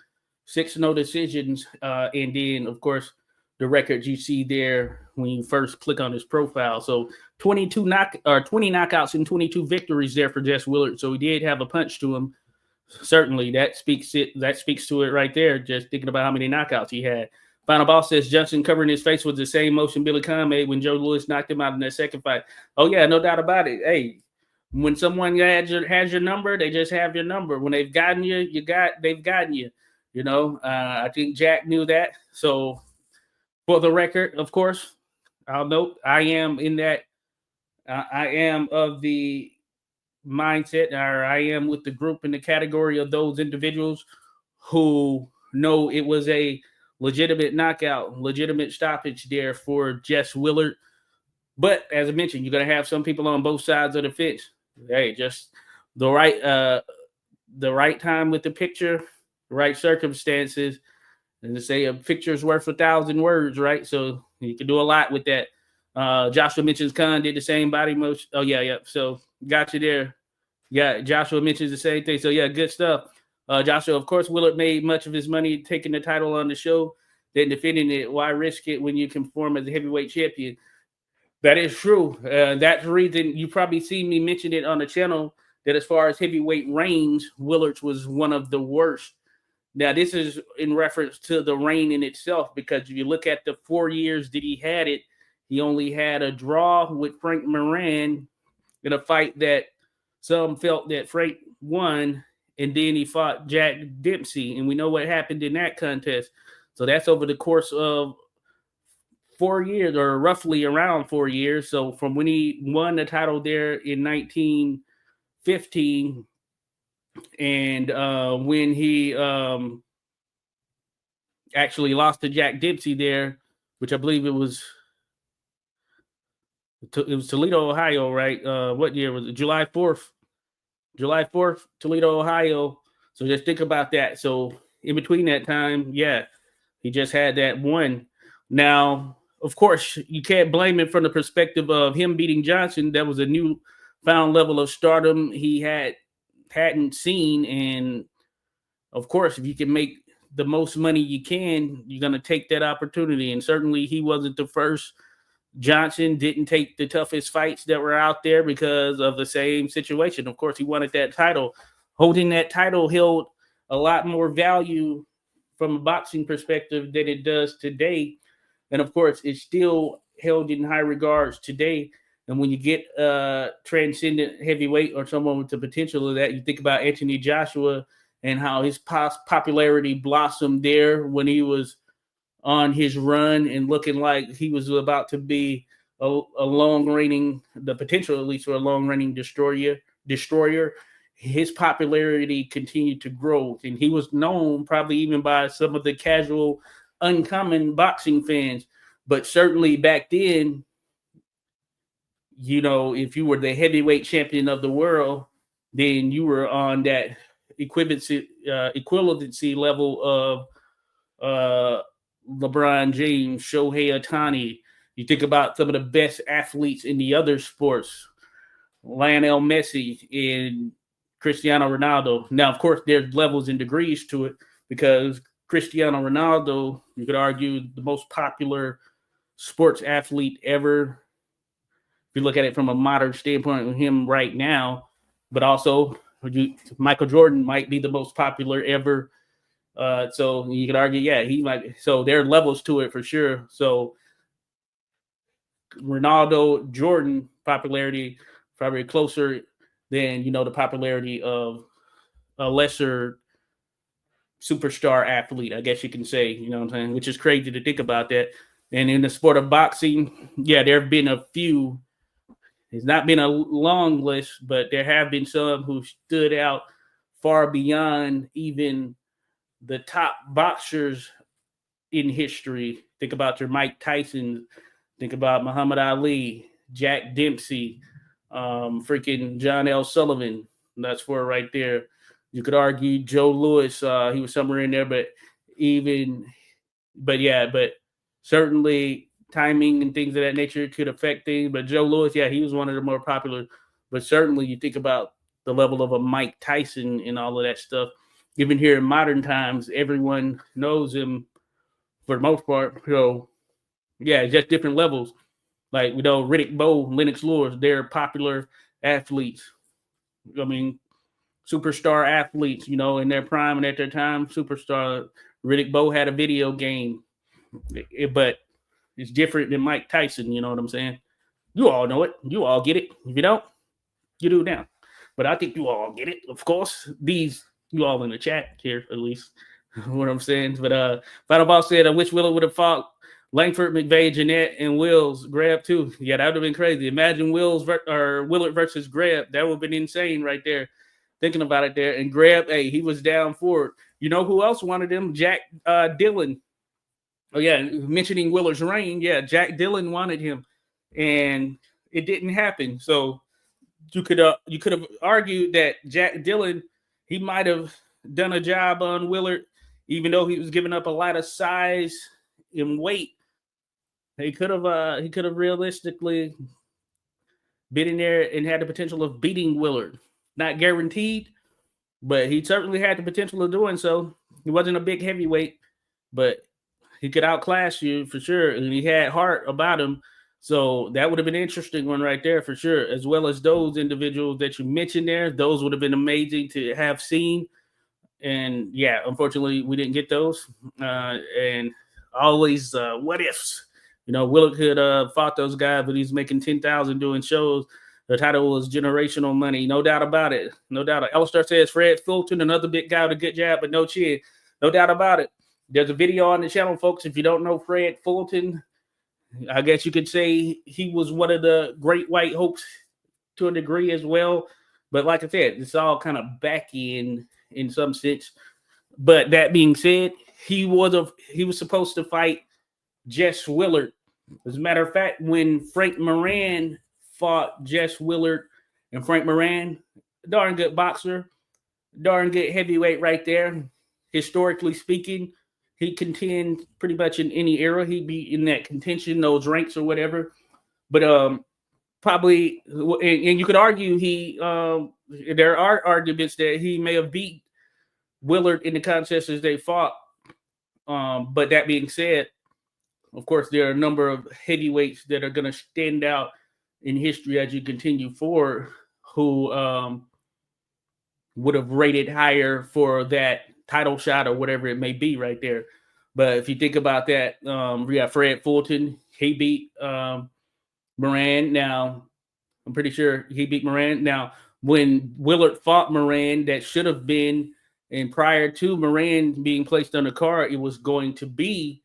6 no decisions, and then of course the records you see there when you first click on his profile. So 20 knockouts and 22 victories there for Jess Willard. So he did have a punch to him. Certainly, that speaks to it right there. Just thinking about how many knockouts he had. Final Boss says Johnson covering his face with the same motion Billy Conn made when Joe Louis knocked him out in that second fight. Oh yeah, no doubt about it. Hey, when someone has your number, they just have your number. When they've gotten you, they've gotten you. You know, I think Jack knew that. So, for the record, of course, I'll note I am in that. I am of the mindset, or I am with the group in the category of those individuals who know it was a legitimate knockout, legitimate stoppage there for Jess Willard. But as I mentioned, you're going to have some people on both sides of the fence. Hey, just the right time with the picture, the right circumstances. And to say a picture's worth 1,000 words, right? So you can do a lot with that. Joshua mentions Khan did the same body motion. Oh, yeah. So got you there. Yeah, Joshua mentions the same thing. So, yeah, good stuff. Joshua, of course, Willard made much of his money taking the title on the show, then defending it. Why risk it when you can perform as a heavyweight champion? That is true. That's the reason you probably see me mention it on the channel, that as far as heavyweight reigns, Willard's was one of the worst. Now, this is in reference to the reign in itself, because if you look at the 4 years that he had it, he only had a draw with Frank Moran in a fight that some felt that Frank won, and then he fought Jack Dempsey, and we know what happened in that contest. So that's over the course of 4 years, or roughly around 4 years. So from when he won the title there in 1915, and when he actually lost to Jack Dempsey there, which I believe it was Toledo, Ohio, right? What year was it? July 4th, Toledo, Ohio. So just think about that. So in between that time, yeah, he just had that one. Now, of course, you can't blame him from the perspective of him beating Johnson. That was a newfound level of stardom he hadn't seen. And of course, if you can make the most money you can, you're going to take that opportunity. And certainly he wasn't the first. Johnson didn't take the toughest fights that were out there because of the same situation. Of course, he wanted that title. Holding that title held a lot more value from a boxing perspective than it does today. And of course, it's still held in high regards today. And when you get a transcendent heavyweight or someone with the potential of that, you think about Anthony Joshua and how his popularity blossomed there when he was on his run and looking like he was about to be a long-reigning, the potential at least for a long-reigning destroyer. His popularity continued to grow, and he was known probably even by some of the casual, uncommon boxing fans. But certainly back then, you know, if you were the heavyweight champion of the world, then you were on that equivalency level of LeBron James, Shohei Ohtani. You think about some of the best athletes in the other sports, Lionel Messi and Cristiano Ronaldo. Now, of course, there's levels and degrees to it, because Cristiano Ronaldo, you could argue, the most popular sports athlete ever. If you look at it from a modern standpoint with him right now, but also Michael Jordan might be the most popular ever. So you could argue, yeah, he might. So there are levels to it for sure. So Ronaldo, Jordan popularity probably closer than, you know, the popularity of a lesser superstar athlete, I guess you can say, you know what I'm saying, which is crazy to think about that. And in the sport of boxing, yeah, there have been a few. It's not been a long list, but there have been some who stood out far beyond even the top boxers in history. Think about your Mike Tyson. Think about Muhammad Ali, Jack Dempsey, freaking John L. Sullivan, That's for right there. You could argue Joe Louis, he was somewhere in there, but certainly timing and things of that nature could affect things. But Joe Louis, yeah, he was one of the more popular. But certainly, you think about the level of a Mike Tyson and all of that stuff. Even here in modern times, everyone knows him for the most part. So, yeah, just different levels. Like, Riddick Bowe, Lennox Lewis, they're popular athletes. I mean, superstar athletes, in their prime and at their time, superstar. Riddick Bowe had a video game, but it's different than Mike Tyson. You know what I'm saying? You all know it. You all get it. If you don't, you do now. But I think you all get it. Of course, you all in the chat here, at least. What I'm saying. But Final Boss said, I wish Willard would have fought Langford, McVeigh, Jeanette, and Wills. Grab too. Yeah, that would have been crazy. Imagine Willard versus Grab. That would have been insane right there. Thinking about it there. And Grab, hey, he was down for it. You know who else wanted him? Jack Dillon. Oh, yeah, mentioning Willard's reign. Yeah, Jack Dillon wanted him. And it didn't happen. So you could have argued that Jack Dillon, he might have done a job on Willard, even though he was giving up a lot of size and weight. He could have realistically been in there and had the potential of beating Willard. Not guaranteed, but he certainly had the potential of doing so. He wasn't a big heavyweight, but he could outclass you for sure, and he had heart about him. So that would have been an interesting one right there for sure, as well as those individuals that you mentioned there. Those would have been amazing to have seen. And yeah, unfortunately, we didn't get those. And always what ifs. Willard could have fought those guys, but he's making $10,000 doing shows. The title was generational money, no doubt about it. No doubt. Elstar says Fred Fulton, another big guy with a good jab, but no chin. No doubt about it. There's a video on the channel, folks. If you don't know Fred Fulton, I guess you could say he was one of the great white hopes to a degree as well. But like I said, it's all kind of back in some sense. But that being said, he was supposed to fight Jess Willard. As a matter of fact, when Frank Moran fought Jess Willard, and Frank Moran, darn good boxer, darn good heavyweight right there. Historically speaking, he contend pretty much in any era. He'd be in that contention, those ranks or whatever. But probably, and you could argue there are arguments that he may have beat Willard in the contests as they fought. But that being said, of course, there are a number of heavyweights that are going to stand out in history as you continue forward who would have rated higher for that title shot or whatever it may be right there. But if you think about that, we got Fred Fulton. He beat Moran. Now, I'm pretty sure he beat Moran. Now, when Willard fought Moran, that should have been, and prior to Moran being placed on the card, it was going to be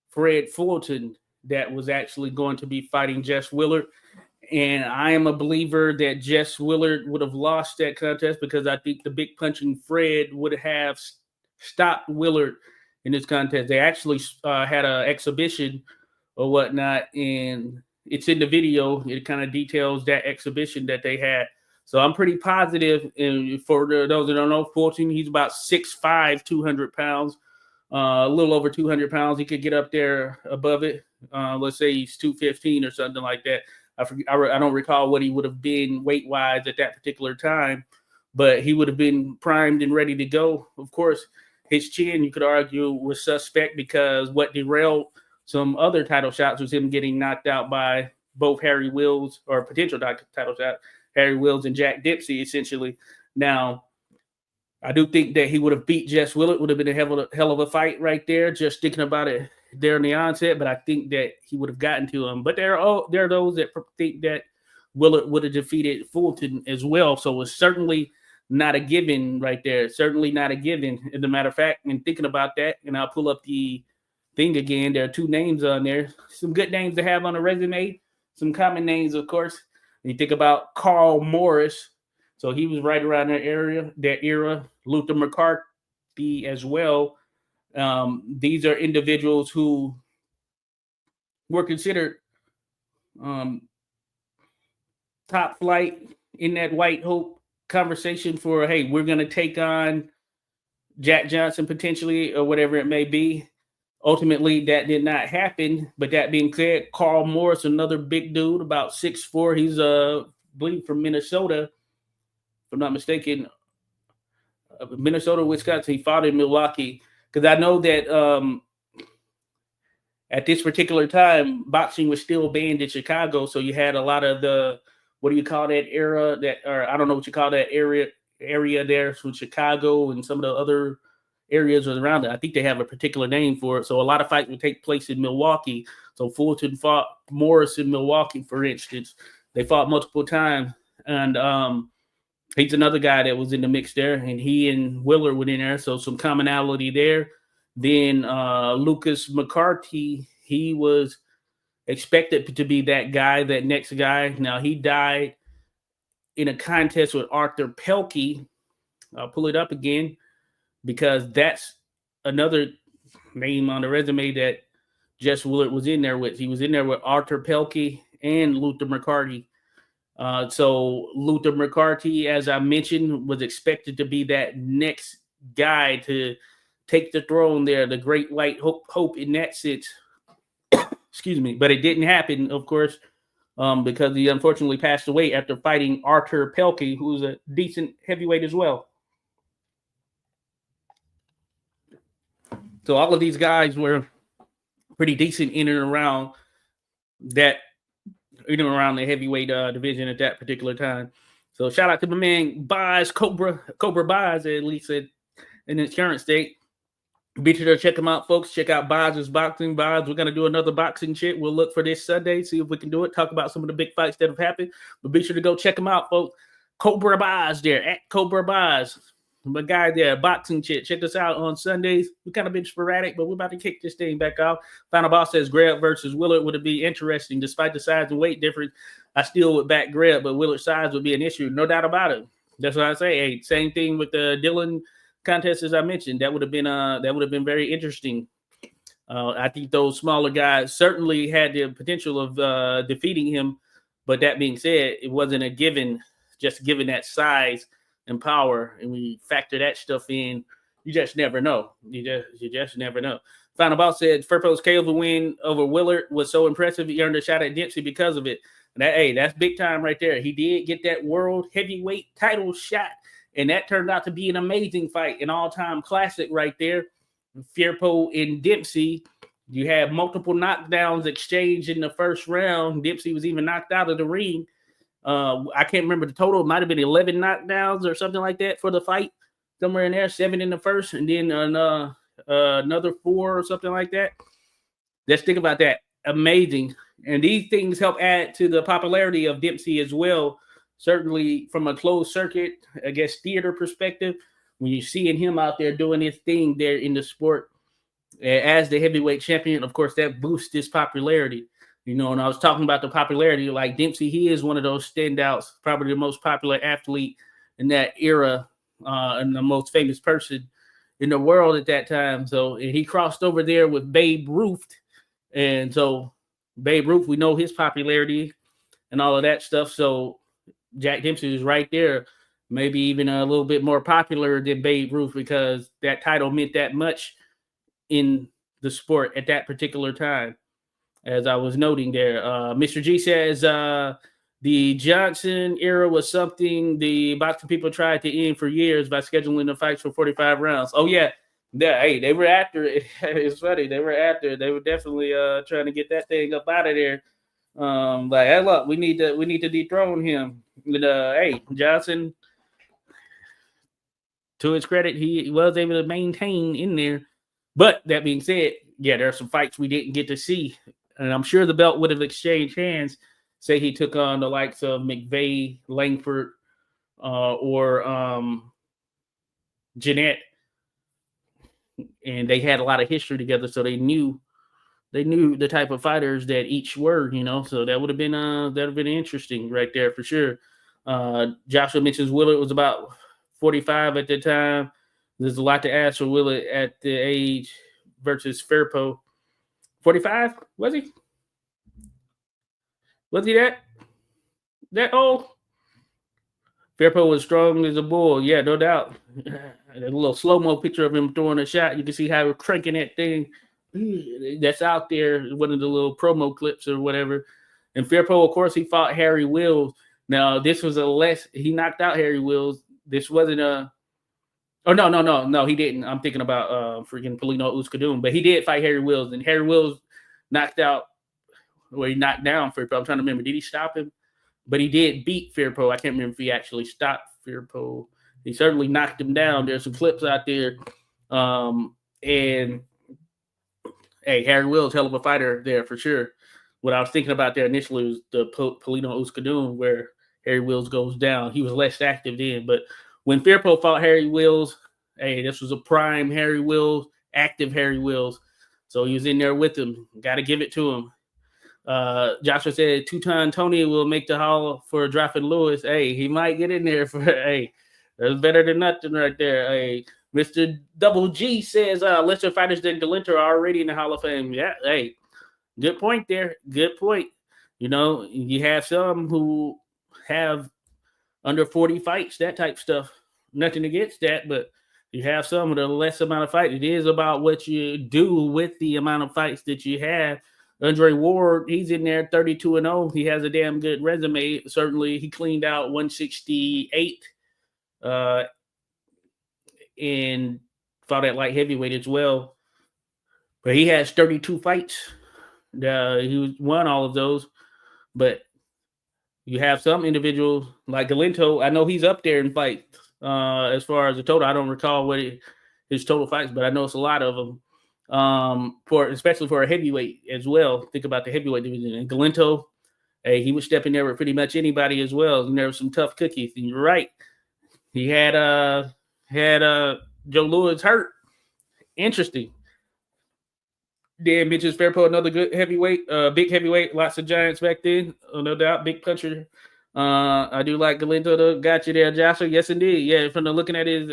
Fred Fulton that was actually going to be fighting Jess Willard. And I am a believer that Jess Willard would have lost that contest because I think the big punching Fred would have stopped Willard in this contest. They actually had an exhibition or whatnot, and it's in the video. It kind of details that exhibition that they had. So I'm pretty positive. And for those that don't know, Fulton, he's about 6'5", 200 pounds, a little over 200 pounds. He could get up there above it. Let's say he's 215 or something like that. I don't recall what he would have been weight-wise at that particular time, but he would have been primed and ready to go. Of course, his chin, you could argue, was suspect because what derailed some other title shots was him getting knocked out by both Harry Wills, or potential title shot, Harry Wills and Jack Dempsey, essentially. Now, I do think that he would have beat Jess Willard. Would have been a hell of a fight right there, just thinking about it there in the onset, but I think that he would have gotten to him. But there are those that think that Willard would have defeated Fulton as well. So it's certainly not a given right there. Certainly not a given. As a matter of fact, and thinking about that, and I'll pull up the thing again. There are two names on there. Some good names to have on a resume. Some common names, of course. You think about Carl Morris. So he was right around that era. Luther McCarthy as well. These are individuals who were considered top flight in that white hope conversation for, hey, we're going to take on Jack Johnson potentially or whatever it may be. Ultimately, that did not happen. But that being said, Carl Morris, another big dude, about 6'4", he's I believe from Minnesota, if I'm not mistaken. Minnesota, Wisconsin. He fought in Milwaukee because I know that at this particular time, boxing was still banned in Chicago. So you had a lot of the, what do you call that era? Or I don't know what you call that area there from Chicago and some of the other areas around it. I think they have a particular name for it. So a lot of fights would take place in Milwaukee. So Fulton fought Morris in Milwaukee, for instance. They fought multiple times. And he's another guy that was in the mix there. And he and Willard were in there. So some commonality there. Then Lucas McCarthy, he was expected to be that guy, that next guy. Now, he died in a contest with Arthur Pelkey. I'll pull it up again because that's another name on the resume that Jess Willard was in there with. He was in there with Arthur Pelkey and Luther McCarthy. So Luther McCarthy, as I mentioned, was expected to be that next guy to take the throne there, the great white hope in that sense. Excuse me. But it didn't happen, of course, because he unfortunately passed away after fighting Arthur Pelkey, who's a decent heavyweight as well. So all of these guys were pretty decent in and around that, around the heavyweight division at that particular time. So shout out to my man Buys, Cobra Buys, at least in his current state. Be sure to check him out, folks. Check out Buys' Boxing. Buys, we're going to do another boxing shit. We'll look for this Sunday, see if we can do it, talk about some of the big fights that have happened. But be sure to go check him out, folks. Cobra Buys there, at Cobra Buys. My guy there, boxing shit. Check us out on Sundays. We kind of been sporadic, but we're about to kick this thing back off. Final Boss says Greb versus Willard would be interesting. Despite the size and weight difference, I still would back Greb, but Willard's size would be an issue. No doubt about it. That's what I say. Hey, same thing with the Dillon contest as I mentioned. That would have been very interesting. I think those smaller guys certainly had the potential of defeating him, but that being said, it wasn't a given. Just given that size and power, and we factor that stuff in, you just never know. You just never know. Final Boss said Firpo's KO win over Willard was so impressive. He earned a shot at Dempsey because of it. And that's big time right there. He did get that world heavyweight title shot. And that turned out to be an amazing fight, an all-time classic right there. Firpo and Dempsey, you had multiple knockdowns exchanged in the first round. Dempsey was even knocked out of the ring. I can't remember the total. It might have been 11 knockdowns or something like that for the fight. Somewhere in there, 7 in the first, and then another 4 or something like that. Let's think about that. Amazing. And these things help add to the popularity of Dempsey as well. Certainly from a closed circuit, I guess, theater perspective, when you're seeing him out there doing his thing there in the sport as the heavyweight champion, of course, that boosts his popularity. You know, and I was talking about the popularity, like Dempsey, he is one of those standouts, probably the most popular athlete in that era and the most famous person in the world at that time. So and he crossed over there with Babe Ruth. And so Babe Ruth, we know his popularity and all of that stuff. So Jack Dempsey is right there, maybe even a little bit more popular than Babe Ruth because that title meant that much in the sport at that particular time. As I was noting there, Mr. G says the Johnson era was something the boxing people tried to end for years by scheduling the fights for 45 rounds. Oh, yeah. Hey, they were after it. It's funny. They were after it. They were definitely trying to get that thing up out of there. Like, hey, look, we need to dethrone him. And, hey, Johnson, to his credit, he was able to maintain in there. But that being said, yeah, there are some fights we didn't get to see. And I'm sure the belt would have exchanged hands. Say he took on the likes of McVeigh, Langford, or Jeanette. And they had a lot of history together, so they knew the type of fighters that each were, you know. So that would have been interesting right there for sure. Joshua mentions Willard was about 45 at the time. There's a lot to ask for Willard at the age versus Firpo. 45? Was he? Was he that old? Fairpo was strong as a bull. Yeah, no doubt. A little slow-mo picture of him throwing a shot. You can see how we're cranking that thing that's out there, one of the little promo clips or whatever. And Fairpo, of course, he fought Harry Wills. Now, this was he knocked out Harry Wills. This wasn't a, oh, no, he didn't. I'm thinking about freaking Polino Uskadum, but he did fight Harry Wills, and Harry Wills knocked down Fairpo. I'm trying to remember. Did he stop him? But he did beat Fairpo. I can't remember if he actually stopped Fairpo. He certainly knocked him down. There's some clips out there. And hey, Harry Wills, hell of a fighter there for sure. What I was thinking about there initially was the Polino Uskadum, where Harry Wills goes down. He was less active then. But when Fairpo fought Harry Wills, hey, this was a prime Harry Wills, active Harry Wills. So he was in there with him. Got to give it to him. Joshua said two-time Tony will make the hall for dropping Lewis. Hey, he might get in there for, hey, that's better than nothing right there. Hey, Mr. Double G says lesser fighters than Galento are already in the Hall of Fame. Yeah, hey, good point there. Good point. You know, you have some who have under 40 fights, that type stuff. Nothing against that, but you have some with a less amount of fights. It is about what you do with the amount of fights that you have. Andre Ward, he's in there 32-0. He has a damn good resume. Certainly, he cleaned out 168 and fought at light heavyweight as well. But he has 32 fights. He won all of those. But you have some individuals like Galento. I know he's up there in fights as far as the total. I don't recall what his total fights, but I know it's a lot of them. Especially for a heavyweight as well. Think about the heavyweight division. And Galento, hey, he was stepping there with pretty much anybody as well. And there were some tough cookies. And you're right. He had Joe Louis hurt. Interesting. Dan mentions Fairpo, another good heavyweight, big heavyweight, lots of giants back then. No doubt, big puncher. I do like Galento though. Got you there, Joshua. Yes, indeed. Yeah, from looking at his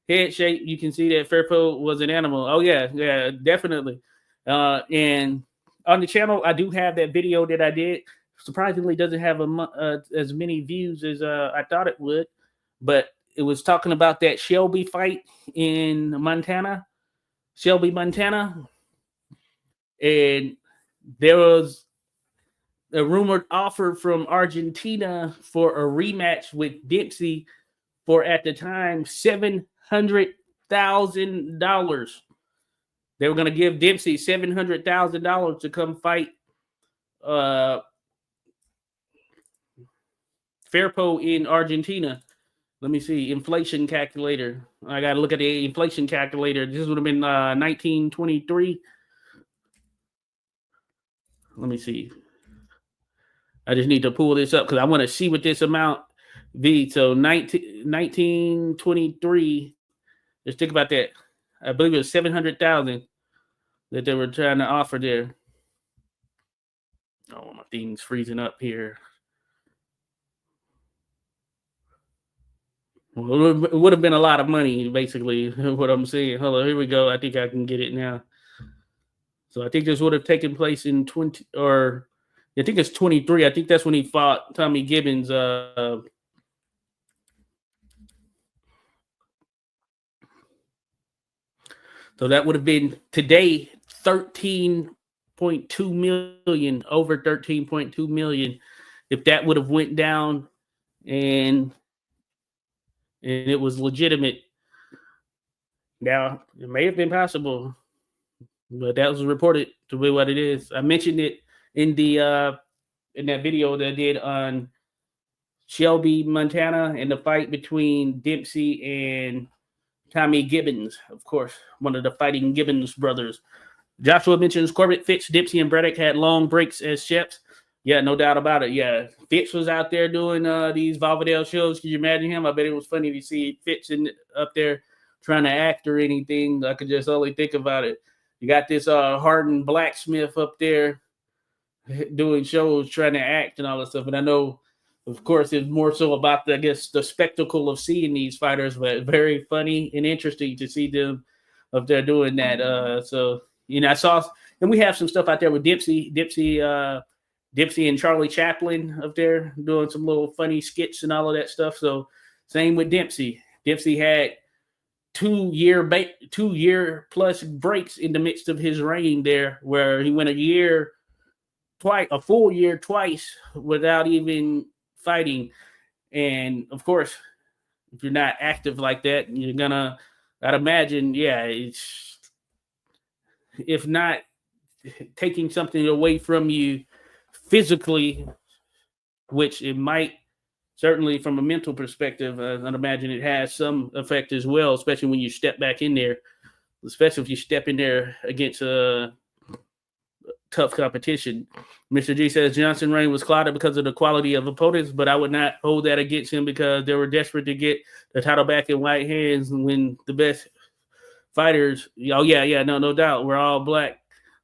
head shape, you can see that Fairpo was an animal. Oh yeah, definitely. And on the channel, I do have that video that I did. Surprisingly, doesn't have as many views as I thought it would, but it was talking about that Shelby fight in Montana, and there was a rumored offer from Argentina for a rematch with Dempsey for, at the time, $700,000. They were going to give Dempsey $700,000 to come fight Fairpo in Argentina. Let me see. Inflation calculator. I got to look at the inflation calculator. This would have been 1923. Let me see. I just need to pull this up because I want to see what this amount be. So 1923. Just think about that. I believe it was 700,000 that they were trying to offer there. Oh, my thing's freezing up here. Well, it would have been a lot of money, basically, what I'm saying. Hold on, here we go. I think I can get it now. So I think this would have taken place in 20, or I think it's 23. I think that's when he fought Tommy Gibbons. So that would have been today 13.2 million, over 13.2 million, if that would have went down and it was legitimate. Now, it may have been possible, but that was reported to be what it is. I mentioned it in that video that I did on Shelby, Montana, and the fight between Dempsey and Tommy Gibbons, of course, one of the fighting Gibbons brothers. Joshua mentions Corbett, Fitz, Dempsey, and Braddock had long breaks as chefs. Yeah, no doubt about it. Yeah, Fitz was out there doing these Valverdale shows. Can you imagine him? I bet it was funny to see Fitz up there trying to act or anything. I could just only think about it. You got this hardened blacksmith up there doing shows, trying to act and all that stuff. And I know, of course, it's more so about, the spectacle of seeing these fighters, but very funny and interesting to see them up there doing that. So, I saw, and we have some stuff out there with Dempsey. Dempsey Dempsey and Charlie Chaplin up there doing some little funny skits and all of that stuff. So same with Dempsey. Dempsey had 2 year plus breaks in the midst of his reign there, where he went a full year twice without even fighting. And of course, if you're not active like that, I'd imagine, it's, if not taking something away from you physically, which it might, certainly from a mental perspective, I'd imagine it has some effect as well, especially when you step back in there, especially if you step in there against a tough competition. Mr. G says Johnson reign was clouded because of the quality of opponents, but I would not hold that against him because they were desperate to get the title back in white hands when the best fighters, no doubt, we're all black.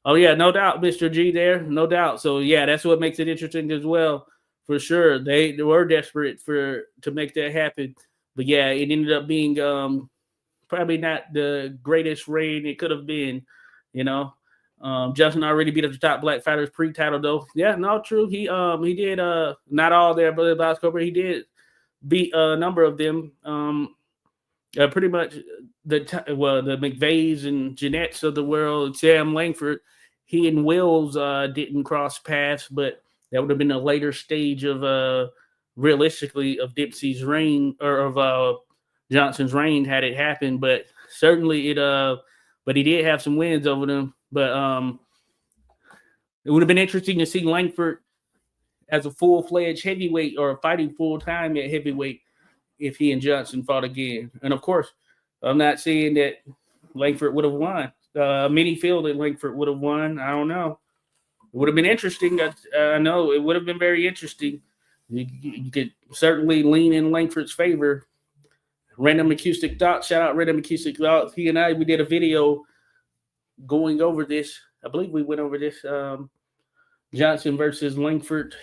Oh, yeah, no doubt, Mr. G there, no doubt. So, that's what makes it interesting as well, for sure. They were desperate to make that happen. But, it ended up being probably not the greatest reign it could have been, Justin already beat up the top black fighters pre-title, though. Yeah, no, true. He did, not all there, but Box Cobra, he did beat a number of them. Pretty much the McVeighs and Jeanettes of the world, Sam Langford, he and Wills didn't cross paths, but that would have been a later stage of realistically of Dempsey's reign, or of Johnson's reign had it happened. But certainly but he did have some wins over them. But it would have been interesting to see Langford as a full-fledged heavyweight, or fighting full-time at heavyweight, if he and Johnson fought again. And of course, I'm not saying that Langford would have won. Many feel that Langford would have won. I don't know. It would have been interesting. I know it would have been very interesting. You could certainly lean in Langford's favor. Random Acoustic Thoughts. Shout out Random Acoustic Thoughts. He and we did a video going over this. I believe we went over this. Johnson versus Langford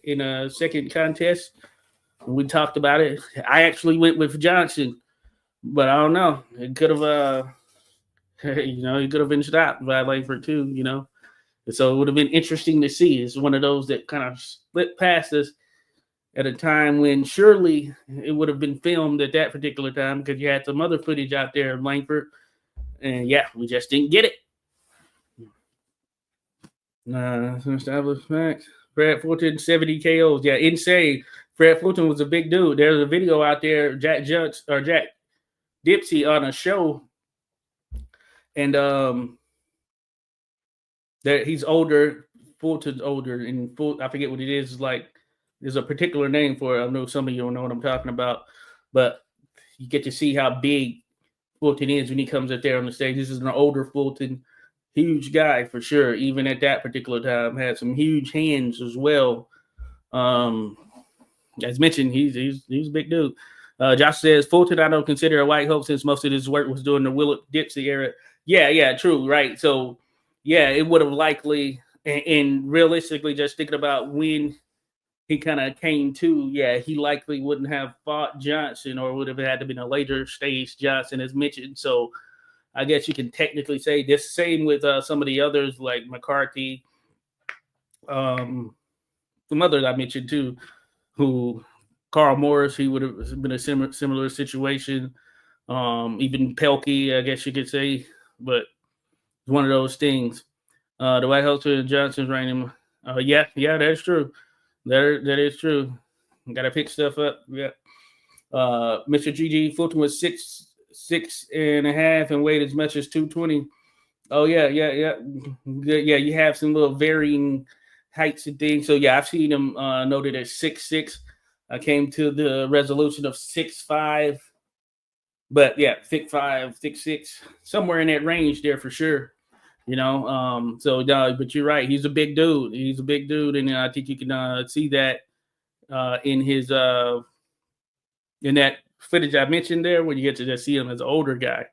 in a second contest. We talked about it. I actually went with Johnson, but I don't know. It could have, he could have been stopped by Langford too, So it would have been interesting to see. It's one of those that kind of slipped past us at a time when surely it would have been filmed at that particular time, because you had some other footage out there of Langford, and we just didn't get it. Established facts. Brad Fulton, 70 KOs. Yeah, insane. Fred Fulton was a big dude. There's a video out there, Jack Dempsey on a show, and that he's older. Fulton's older, and I forget what it is. Like, there's a particular name for it. I know some of you don't know what I'm talking about, but you get to see how big Fulton is when he comes up there on the stage. This is an older Fulton, huge guy for sure. Even at that particular time, had some huge hands as well. As mentioned, he's a big dude. Josh says Fulton I don't consider a white hope since most of his work was during the Willard Dempsey era. Yeah, true, right. So it would have likely, and realistically, just thinking about when he kind of came to, he likely wouldn't have fought Johnson, or would have had to been a later stage Johnson, as mentioned. So I guess you can technically say this. Same with some of the others like McCarthy, some others I mentioned too, who Carl Morris, he would have been a similar situation. Even Pelkey, I guess you could say, but it's one of those things. The White House and Johnson's reign. That's true. That is true. Got to pick stuff up. Yeah. Mr. GG Fulton was 6'6.5" and weighed as much as 220. Oh yeah. You have some little varying heights and things. So I've seen him noted as 6'6". I came to the resolution of 6'5", but 6'5", 6'6", somewhere in that range there for sure. But you're right. He's a big dude. And I think you can see that in his in that footage I mentioned there, when you get to just see him as an older guy.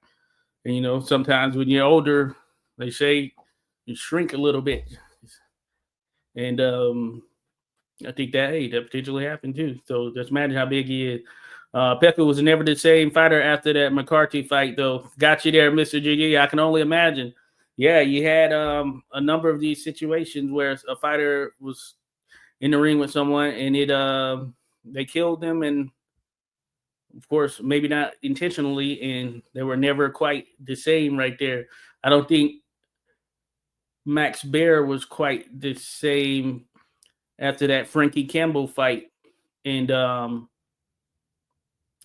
And sometimes when you're older, they say you shrink a little bit. And I think that potentially happened too. So just imagine how big he is. Pepper was never the same fighter after that McCarthy fight, though. Got you there, Mr. GG. I can only imagine. Yeah, you had a number of these situations where a fighter was in the ring with someone, and they killed them, and of course, maybe not intentionally, and they were never quite the same right there. I don't think Max Baer was quite the same after that Frankie Campbell fight, and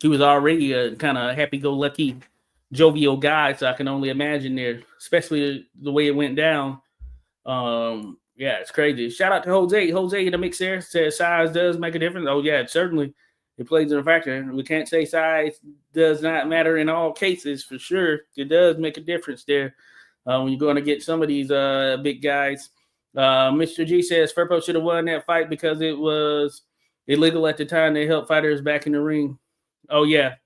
he was already a kind of happy-go-lucky, jovial guy. So I can only imagine there, especially the way it went down. Yeah, it's crazy. Shout out to Jose. Jose in the mix there says size does make a difference. Oh yeah, certainly it plays a factor. We can't say size does not matter in all cases for sure. It does make a difference there when you're going to get some of these big guys. Mr. G says Firpo should have won that fight because it was illegal at the time. They helped fighters back in the ring. Oh yeah,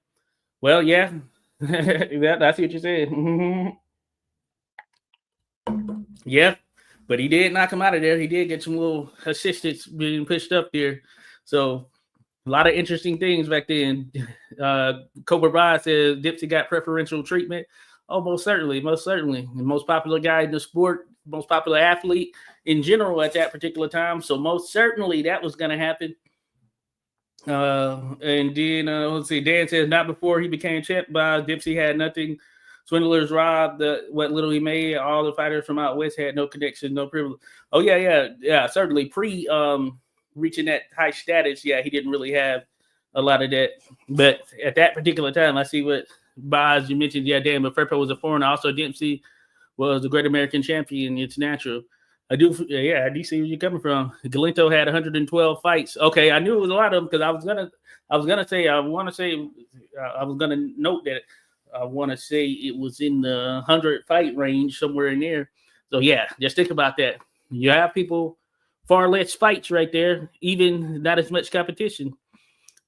well yeah, that's what you said. Yeah, but he did knock him out of there. He did get some little assistance being pushed up there. So a lot of interesting things back then. Cobra Bride says Dempsey got preferential treatment. Oh, most certainly. The most popular guy in the sport, most popular athlete in general at that particular time. So most certainly that was going to happen. And then let's see. Dan says not before he became champ. By Dempsey had nothing. Swindlers robbed what little he made. All the fighters from out west had no connection, no privilege. Oh yeah. Certainly pre reaching that high status. Yeah, he didn't really have a lot of that. But at that particular time, I see what Boz you mentioned. Yeah, Dan, but Firpo was a foreigner. Also, Dempsey was the Great American Champion. It's natural. I do see where you're coming from. Galento had 112 fights. Okay, I knew it was a lot of them because I was gonna note that I want to say it was in the 100 fight range somewhere in there. So yeah, just think about that. You have people far less fights right there, even not as much competition.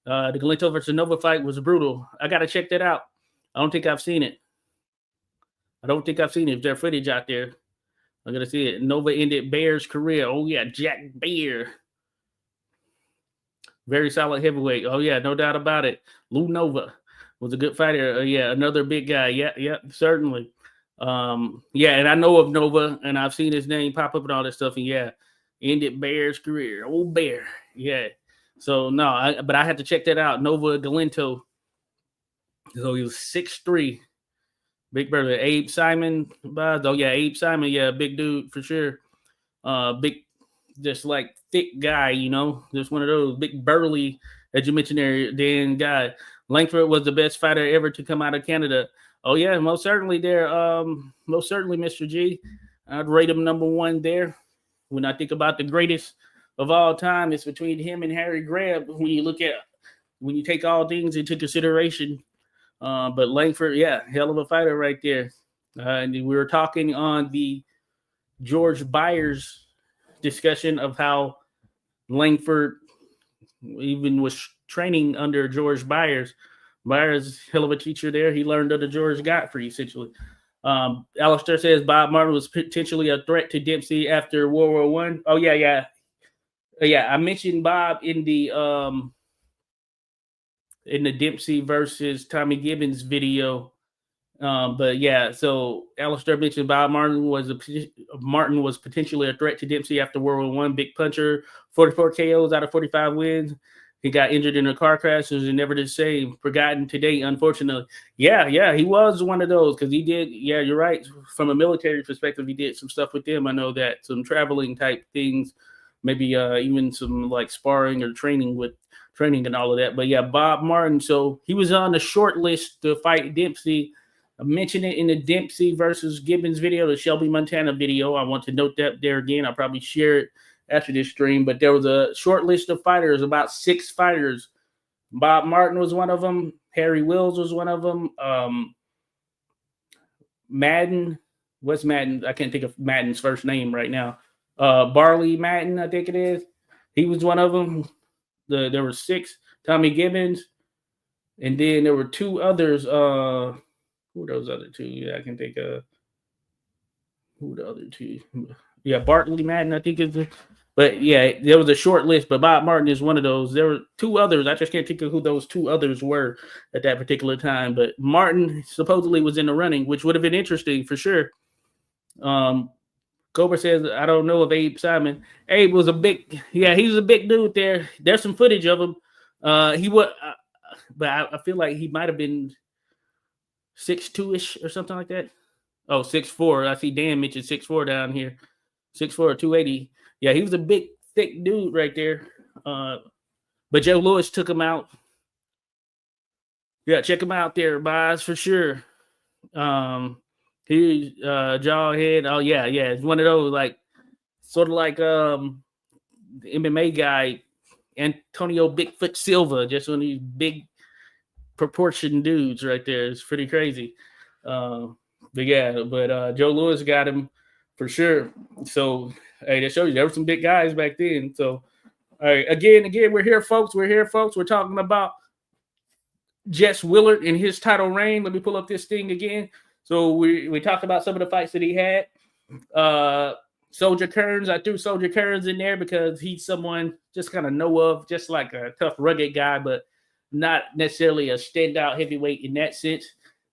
The Galento versus Nova fight was brutal. I gotta check that out. I don't think I've seen it. If there's footage out there. I'm going to see it. Nova ended Baer's career. Oh, yeah. Jack Baer. Very solid heavyweight. Oh, yeah. No doubt about it. Lou Nova was a good fighter. Yeah. Another big guy. Yeah. Certainly. Yeah. And I know of Nova, and I've seen his name pop up and all that stuff. And, yeah, ended Baer's career. Old Baer. Yeah. So, no. But I had to check that out. Nova Galento. So, he was 6'3". Big brother, Abe Simon. Oh, yeah, Abe Simon. Yeah, big dude for sure. Big, just like thick guy, just one of those big burly, as you mentioned there, Dan guy. Langford was the best fighter ever to come out of Canada. Oh, yeah, most certainly there. Most certainly, Mr. G. I'd rate him number one there. When I think about the greatest of all time, it's between him and Harry Greb. When you take all things into consideration. But Langford, yeah, hell of a fighter right there. And we were talking on the George Byers discussion of how Langford even was training under George Byers. Byers, hell of a teacher there. He learned under George Godfrey, essentially. Alistair says Bob Martin was potentially a threat to Dempsey after World War I. Oh, yeah. Yeah, I mentioned Bob in the Dempsey versus Tommy Gibbons video. But yeah, so Alistair mentioned Bob Martin was potentially a threat to Dempsey after World War I. Big puncher, 44 KOs out of 45 wins. He got injured in a car crash and was never the same. Forgotten today, unfortunately. Yeah, he was one of those because he did. Yeah, you're right. From a military perspective, he did some stuff with them. I know that some traveling type things, maybe even some like sparring or training and all of that. But yeah, Bob Martin. So he was on the short list to fight Dempsey. I mentioned it in the Dempsey versus Gibbons video, the Shelby Montana video. I want to note that there again. I'll probably share it after this stream. But there was a short list of fighters, about 6 fighters. Bob Martin was one of them. Harry Wills was one of them. Madden. What's Madden? I can't think of Madden's first name right now. Barley Madden, I think it is. He was one of them. There were 6. Tommy Gibbons. And then there were 2 others. Who are those other 2? Yeah, I can think of. Who the other 2? Yeah, Bartley Madden, I think is. But yeah, there was a short list. But Bob Martin is one of those. There were 2 others. I just can't think of who those 2 others were at that particular time. But Martin supposedly was in the running, which would have been interesting for sure. Cobra says, I don't know of Abe Simon. Abe was a big, yeah, he was a big dude there. There's some footage of him. He was, but I feel like he might have been 6'2" ish or something like that. Oh, 6'4". I see Dan mentioned 6'4" down here. 6'4", 280. Yeah, he was a big, thick dude right there. But Joe Louis took him out. Yeah, check him out there, guys, for sure. He's Jawhead. Oh yeah, it's one of those like sort of like the MMA guy, Antonio Bigfoot Silva, just one of these big proportioned dudes right there. It's pretty crazy. But Joe Louis got him for sure. So hey, that shows you there were some big guys back then. So all right, again, we're here, folks. We're talking about Jess Willard in his title reign. Let me pull up this thing again. So we talked about some of the fights that he had. Soldier Kearns, I threw Soldier Kearns in there because he's someone just kind of know of, just like a tough, rugged guy, but not necessarily a standout heavyweight in that sense.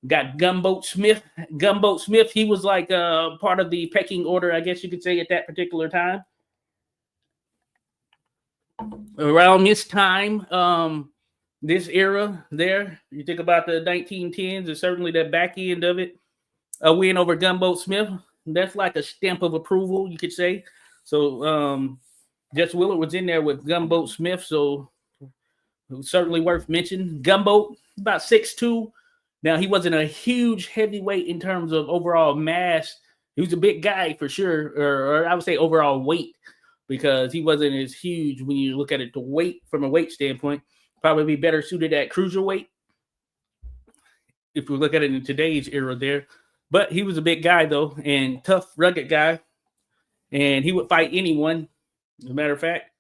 Got Gunboat Smith. Gunboat Smith, he was like part of the pecking order, I guess you could say, at that particular time. Around this time, this era there, you think about the 1910s and certainly the back end of it, a win over Gunboat Smith, that's like a stamp of approval, you could say. So Jess Willard was in there with Gunboat Smith, so it was certainly worth mentioning. Gunboat, about 6'2". Now, he wasn't a huge heavyweight in terms of overall mass. He was a big guy for sure, or I would say overall weight, because he wasn't as huge when you look at it, the weight from a weight standpoint. Probably be better suited at cruiserweight if we look at it in today's era there. But he was a big guy, though, and tough, rugged guy. And he would fight anyone. As a matter of fact,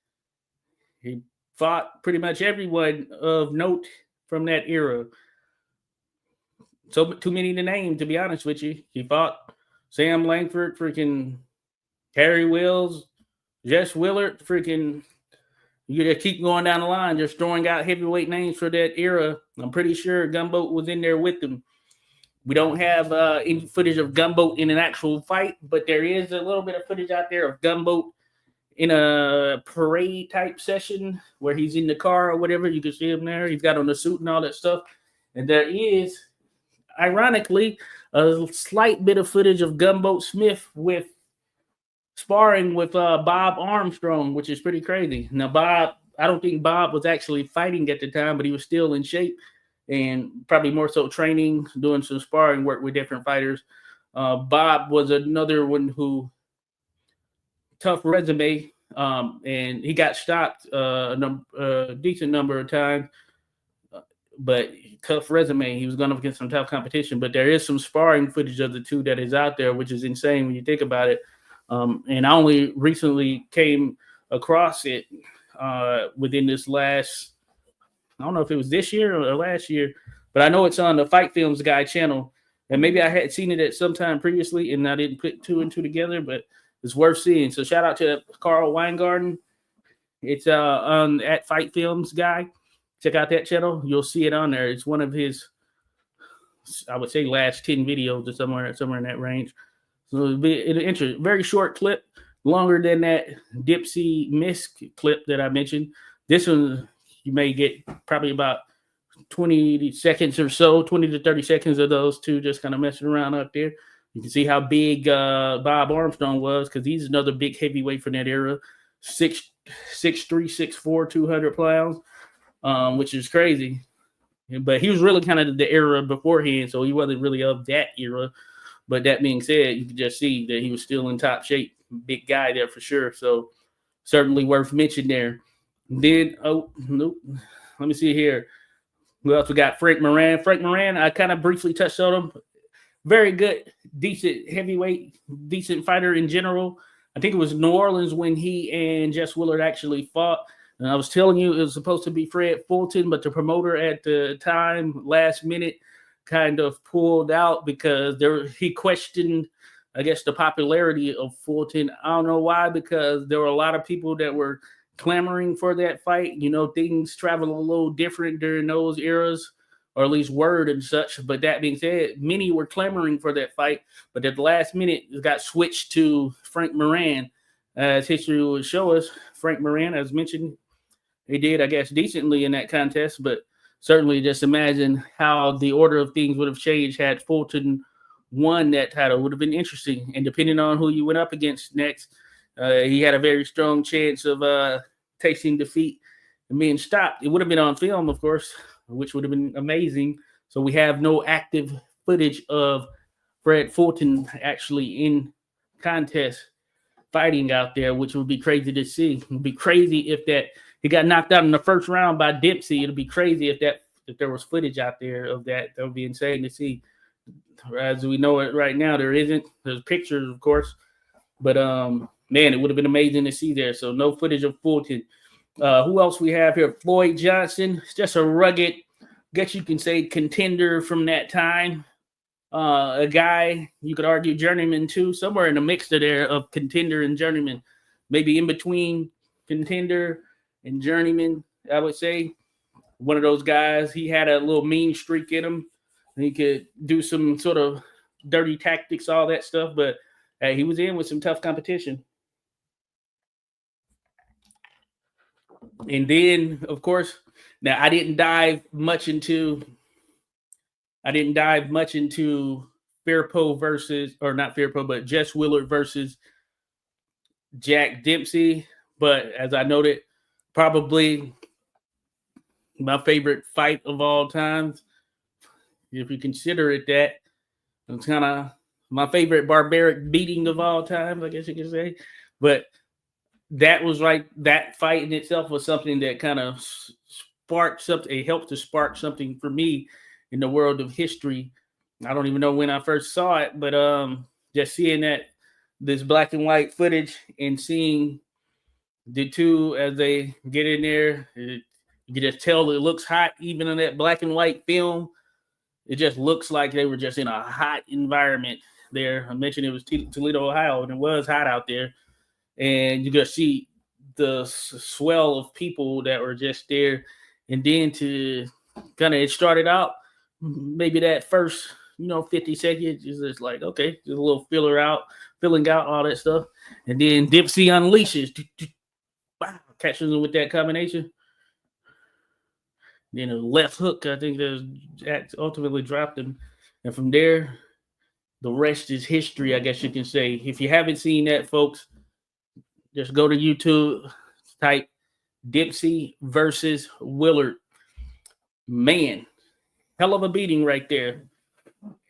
he fought pretty much everyone of note from that era. So too many to name, to be honest with you. He fought Sam Langford, freaking Harry Wills, Jess Willard, freaking... You just keep going down the line, just throwing out heavyweight names for that era. I'm pretty sure Gunboat was in there with them. We don't have any footage of Gunboat in an actual fight, but there is a little bit of footage out there of Gunboat in a parade type session where he's in the car or whatever. You can see him there. He's got on the suit and all that stuff. And there is, ironically, a slight bit of footage of Gunboat Smith with sparring with Bob Armstrong, which is pretty crazy. Now, Bob, I don't think Bob was actually fighting at the time, but he was still in shape and probably more so training, doing some sparring work with different fighters. Bob was another one who, tough resume, and he got stopped a decent number of times, but tough resume. He was going to get some tough competition, but there is some sparring footage of the two that is out there, which is insane when you think about it. And I only recently came across it within this last, I don't know if it was this year or last year, but I know it's on the Fight Films Guy channel. And maybe I had seen it at some time previously and I didn't put two and two together, but it's worth seeing. So shout out to Carl Weingarten. It's on at Fight Films Guy. Check out that channel. You'll see it on there. It's one of his, I would say, last 10 videos or somewhere in that range. So it'll be an interesting, very short clip, longer than that Dipsy Misk clip that I mentioned. This one, you may get probably about 20 seconds or so, 20 to 30 seconds of those two just kind of messing around up there. You can see how big Bob Armstrong was because he's another big heavyweight from that era, 6'3", 6'4", 200 pounds, which is crazy. But he was really kind of the era beforehand, so he wasn't really of that era. But that being said, you can just see that he was still in top shape. Big guy there for sure. So certainly worth mentioning there. Then, let me see here. Who else we got? Frank Moran. Frank Moran, I kind of briefly touched on him. Very good, decent heavyweight, decent fighter in general. I think it was New Orleans when he and Jess Willard actually fought. And I was telling you it was supposed to be Fred Fulton, but the promoter at the time, last minute, kind of pulled out because he questioned, I guess, the popularity of Fulton. I don't know why, because there were a lot of people that were clamoring for that fight. You know, things travel a little different during those eras or at least word and such. But that being said, many were clamoring for that fight. But at the last minute, it got switched to Frank Moran. As history would show us, Frank Moran, as mentioned, he did, I guess, decently in that contest. But certainly just imagine how the order of things would have changed had Fulton won that title. It would have been interesting. And depending on who you went up against next, he had a very strong chance of tasting defeat and being stopped. It would have been on film, of course, which would have been amazing. So we have no active footage of Fred Fulton actually in contest fighting out there, which would be crazy to see. It would be crazy if that he got knocked out in the first round by Dempsey. It'd be crazy if there was footage out there of that. That would be insane to see. As we know it right now, there isn't. There's pictures, of course, but man, it would have been amazing to see there. So no footage of Fulton. Who else we have here? Floyd Johnson. It's just a rugged, guess you can say, contender from that time. A guy, you could argue journeyman too, somewhere in the mixture there of contender and journeyman. Maybe in between contender and journeyman, I would say. One of those guys, he had a little mean streak in him. He could do some sort of dirty tactics, all that stuff, but he was in with some tough competition. And then, of course, now I didn't dive much into Fairpo versus, or not Fairpo, but Jess Willard versus Jack Dempsey. But as I noted, probably my favorite fight of all times, if you consider it that. It's kind of my favorite barbaric beating of all time, I guess you could say. But that was right. That fight in itself was something that kind of sparked something. It helped to spark something for me in the world of history. I don't even know when I first saw it, but just seeing this black and white footage and seeing the two as they get in there, you can just tell it looks hot, even in that black and white film. It just looks like they were just in a hot environment there. I mentioned it was Toledo, Ohio, and it was hot out there. And you just see the swell of people that were just there. And then to kind of, it started out, maybe that first, 50 seconds is just like, okay, just a little filling out all that stuff. And then Dempsey unleashes, catches him with that combination. Then a left hook, I think that ultimately dropped him. And from there, the rest is history, I guess you can say. If you haven't seen that, folks, just go to YouTube, type Dempsey versus Willard. Man, hell of a beating right there.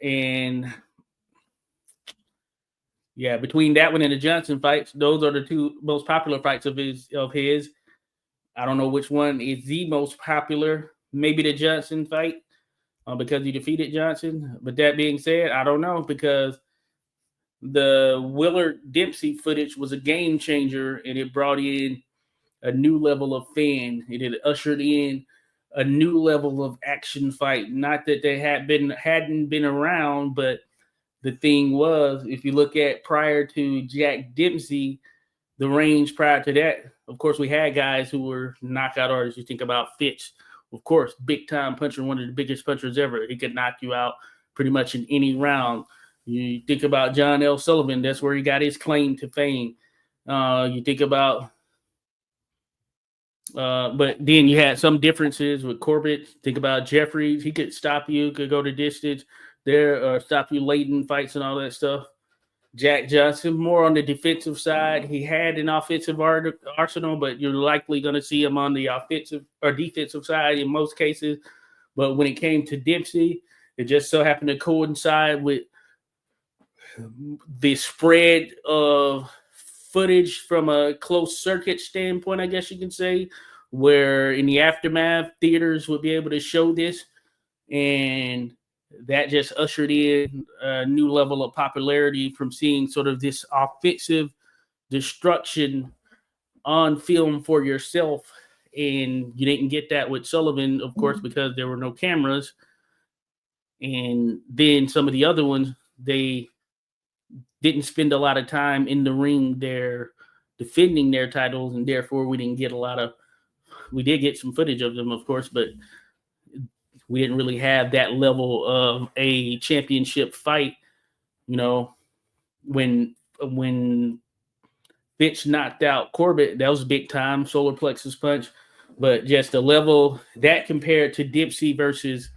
And yeah, between that one and the Johnson fights, those are the two most popular fights of his. I don't know which one is the most popular. Maybe the Johnson fight because he defeated Johnson. But that being said, I don't know, because the Willard Dempsey footage was a game changer, and it brought in a new level of fan. It had ushered in a new level of action fight. Not that they hadn't been around, but the thing was, if you look at prior to Jack Dempsey, the range prior to that, of course, we had guys who were knockout artists. You think about Fitch, of course, big time puncher, one of the biggest punchers ever. He could knock you out pretty much in any round. You think about John L. Sullivan, that's where he got his claim to fame. You think about, but then you had some differences with Corbett. Think about Jeffries. He could stop you, could go the distance there, stop you late in fights and all that stuff. Jack Johnson, more on the defensive side. He had an offensive arsenal, but you're likely going to see him on the offensive or defensive side in most cases. But when it came to Dempsey, it just so happened to coincide with the spread of footage from a closed circuit standpoint, I guess you can say, where in the aftermath, theaters would be able to show this. And that just ushered in a new level of popularity from seeing sort of this offensive destruction on film for yourself. And you didn't get that with Sullivan, of course, because there were no cameras. And then some of the other ones, they didn't spend a lot of time in the ring there defending their titles, and therefore we didn't get we did get some footage of them, of course, but we didn't really have that level of a championship fight. You know, when Fitch knocked out Corbett, that was big time solar plexus punch. But just the level that compared to Dempsey versus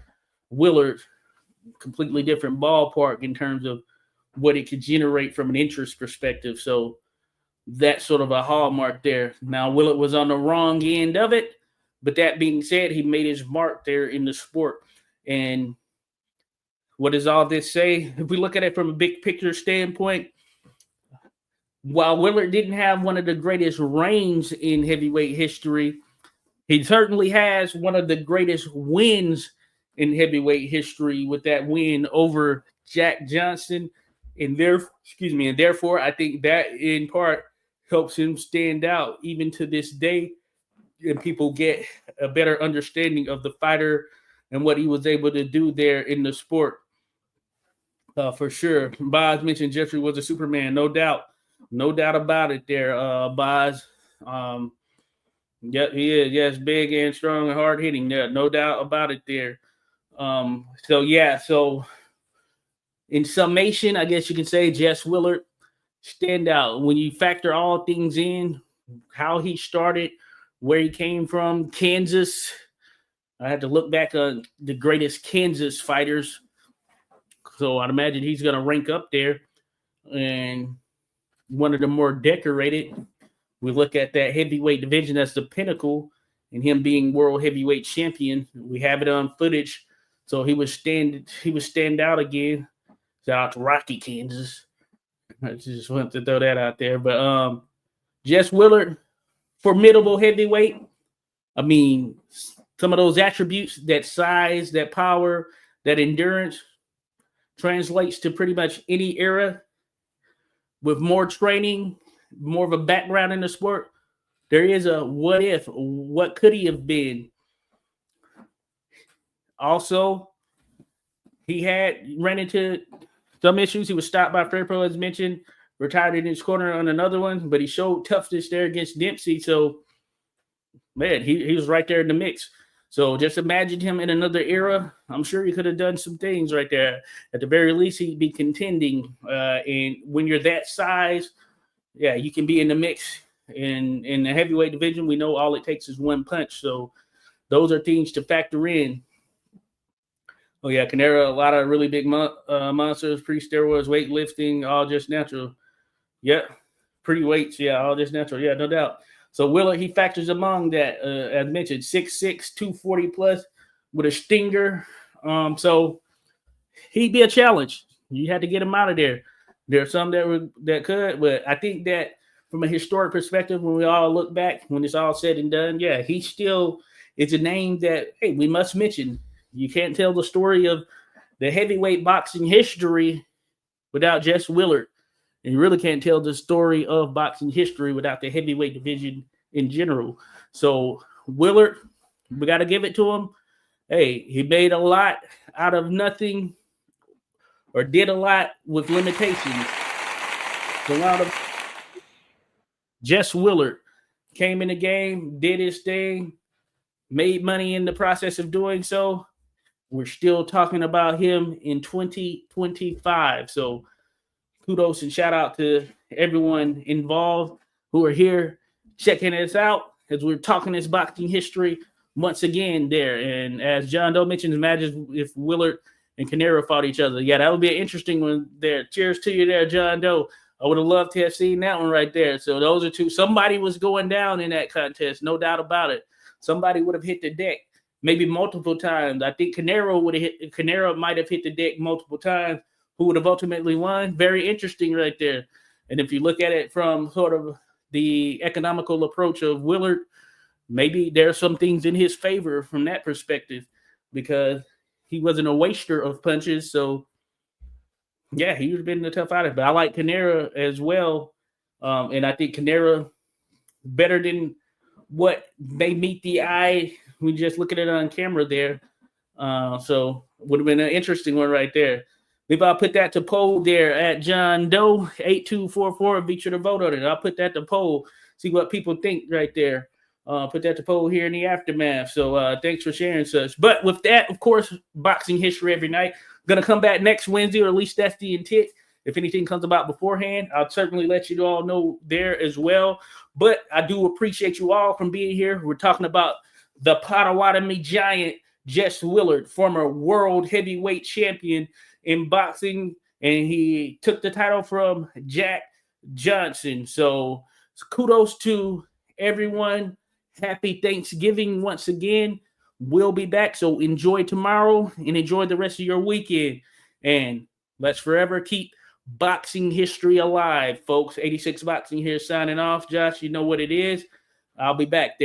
Willard, completely different ballpark in terms of what it could generate from an interest perspective. So that's sort of a hallmark there. Now, Willard was on the wrong end of it, but that being said, he made his mark there in the sport. And what does all this say? If we look at it from a big picture standpoint, while Willard didn't have one of the greatest reigns in heavyweight history, he certainly has one of the greatest wins in heavyweight history with that win over Jack Johnson. And therefore, I think that in part helps him stand out even to this day, and people get a better understanding of the fighter and what he was able to do there in the sport. For sure. Boz mentioned Jeffrey was a Superman, no doubt. No doubt about it there, Boz. Yeah, he is. Yes, big and strong and hard hitting there. No doubt about it there. So in summation, I guess you can say Jess Willard stand out. When you factor all things in, how he started, where he came from, Kansas. I had to look back on the greatest Kansas fighters. So I'd imagine he's going to rank up there. And one of the more decorated. We look at that heavyweight division as the pinnacle, and him being world heavyweight champion. We have it on footage, so he would stand out again. Shout out to Rocky, Kansas. I just wanted to throw that out there. But Jess Willard, formidable heavyweight. I mean, some of those attributes, that size, that power, that endurance, translates to pretty much any era. With more training, more of a background in the sport, there is a what if, what could he have been? Also, he ran into some issues. He was stopped by Fair Pro, as mentioned, retired in his corner on another one, but he showed toughness there against Dempsey. So, man, he was right there in the mix. So just imagine him in another era. I'm sure he could have done some things right there. At the very least, he'd be contending. And when you're that size, yeah, you can be in the mix. In the heavyweight division, we know all it takes is one punch. So those are things to factor in. Oh, yeah, Canera, a lot of really big monsters, pre-steroids, weightlifting, all just natural. Yeah, pre-weights, yeah, all just natural. Yeah, no doubt. So Willard, he factors among that, as mentioned, 6'6", 240 plus with a stinger. So he'd be a challenge. You had to get him out of there. There are some that could, but I think that from a historic perspective, when we all look back, when it's all said and done, yeah, he still is a name that, hey, we must mention. You can't tell the story of the heavyweight boxing history without Jess Willard. And you really can't tell the story of boxing history without the heavyweight division in general. So Willard, we got to give it to him. Hey, he made a lot out of nothing, or did a lot with limitations. A lot of Jess Willard came in the game, did his thing, made money in the process of doing so. We're still talking about him in 2025. So kudos and shout out to everyone involved who are here checking us out as we're talking this boxing history once again there. And as John Doe mentioned, imagine if Willard and Canero fought each other. Yeah, that would be an interesting one there. Cheers to you there, John Doe. I would have loved to have seen that one right there. So those are two. Somebody was going down in that contest, no doubt about it. Somebody would have hit the deck maybe multiple times. I think Canero might have hit the deck multiple times. Who would have ultimately won? Very interesting right there. And if you look at it from sort of the economical approach of Willard, maybe there's some things in his favor from that perspective, because he wasn't a waster of punches. So, yeah, he would have been a tough fighter. But I like Canera as well. And I think Canera better than what may meet the eye. We just look at it on camera there. So would have been an interesting one right there. Maybe I'll put that to poll there at John Doe 8244. Be sure to vote on it. I'll put that to poll. See what people think right there. Put that to poll here in the aftermath. So thanks for sharing such. But with that, of course, boxing history every night. Gonna come back next Wednesday, or at least that's the intent. If anything comes about beforehand, I'll certainly let you all know there as well. But I do appreciate you all from being here. We're talking about the Potawatomi Giant, Jess Willard, former world heavyweight champion in boxing, and he took the title from Jack Johnson. So kudos to everyone. Happy Thanksgiving once again. We'll be back, so enjoy tomorrow and enjoy the rest of your weekend. And let's forever keep boxing history alive, folks. 86 Boxing here signing off. Josh, you know what it is. I'll be back there.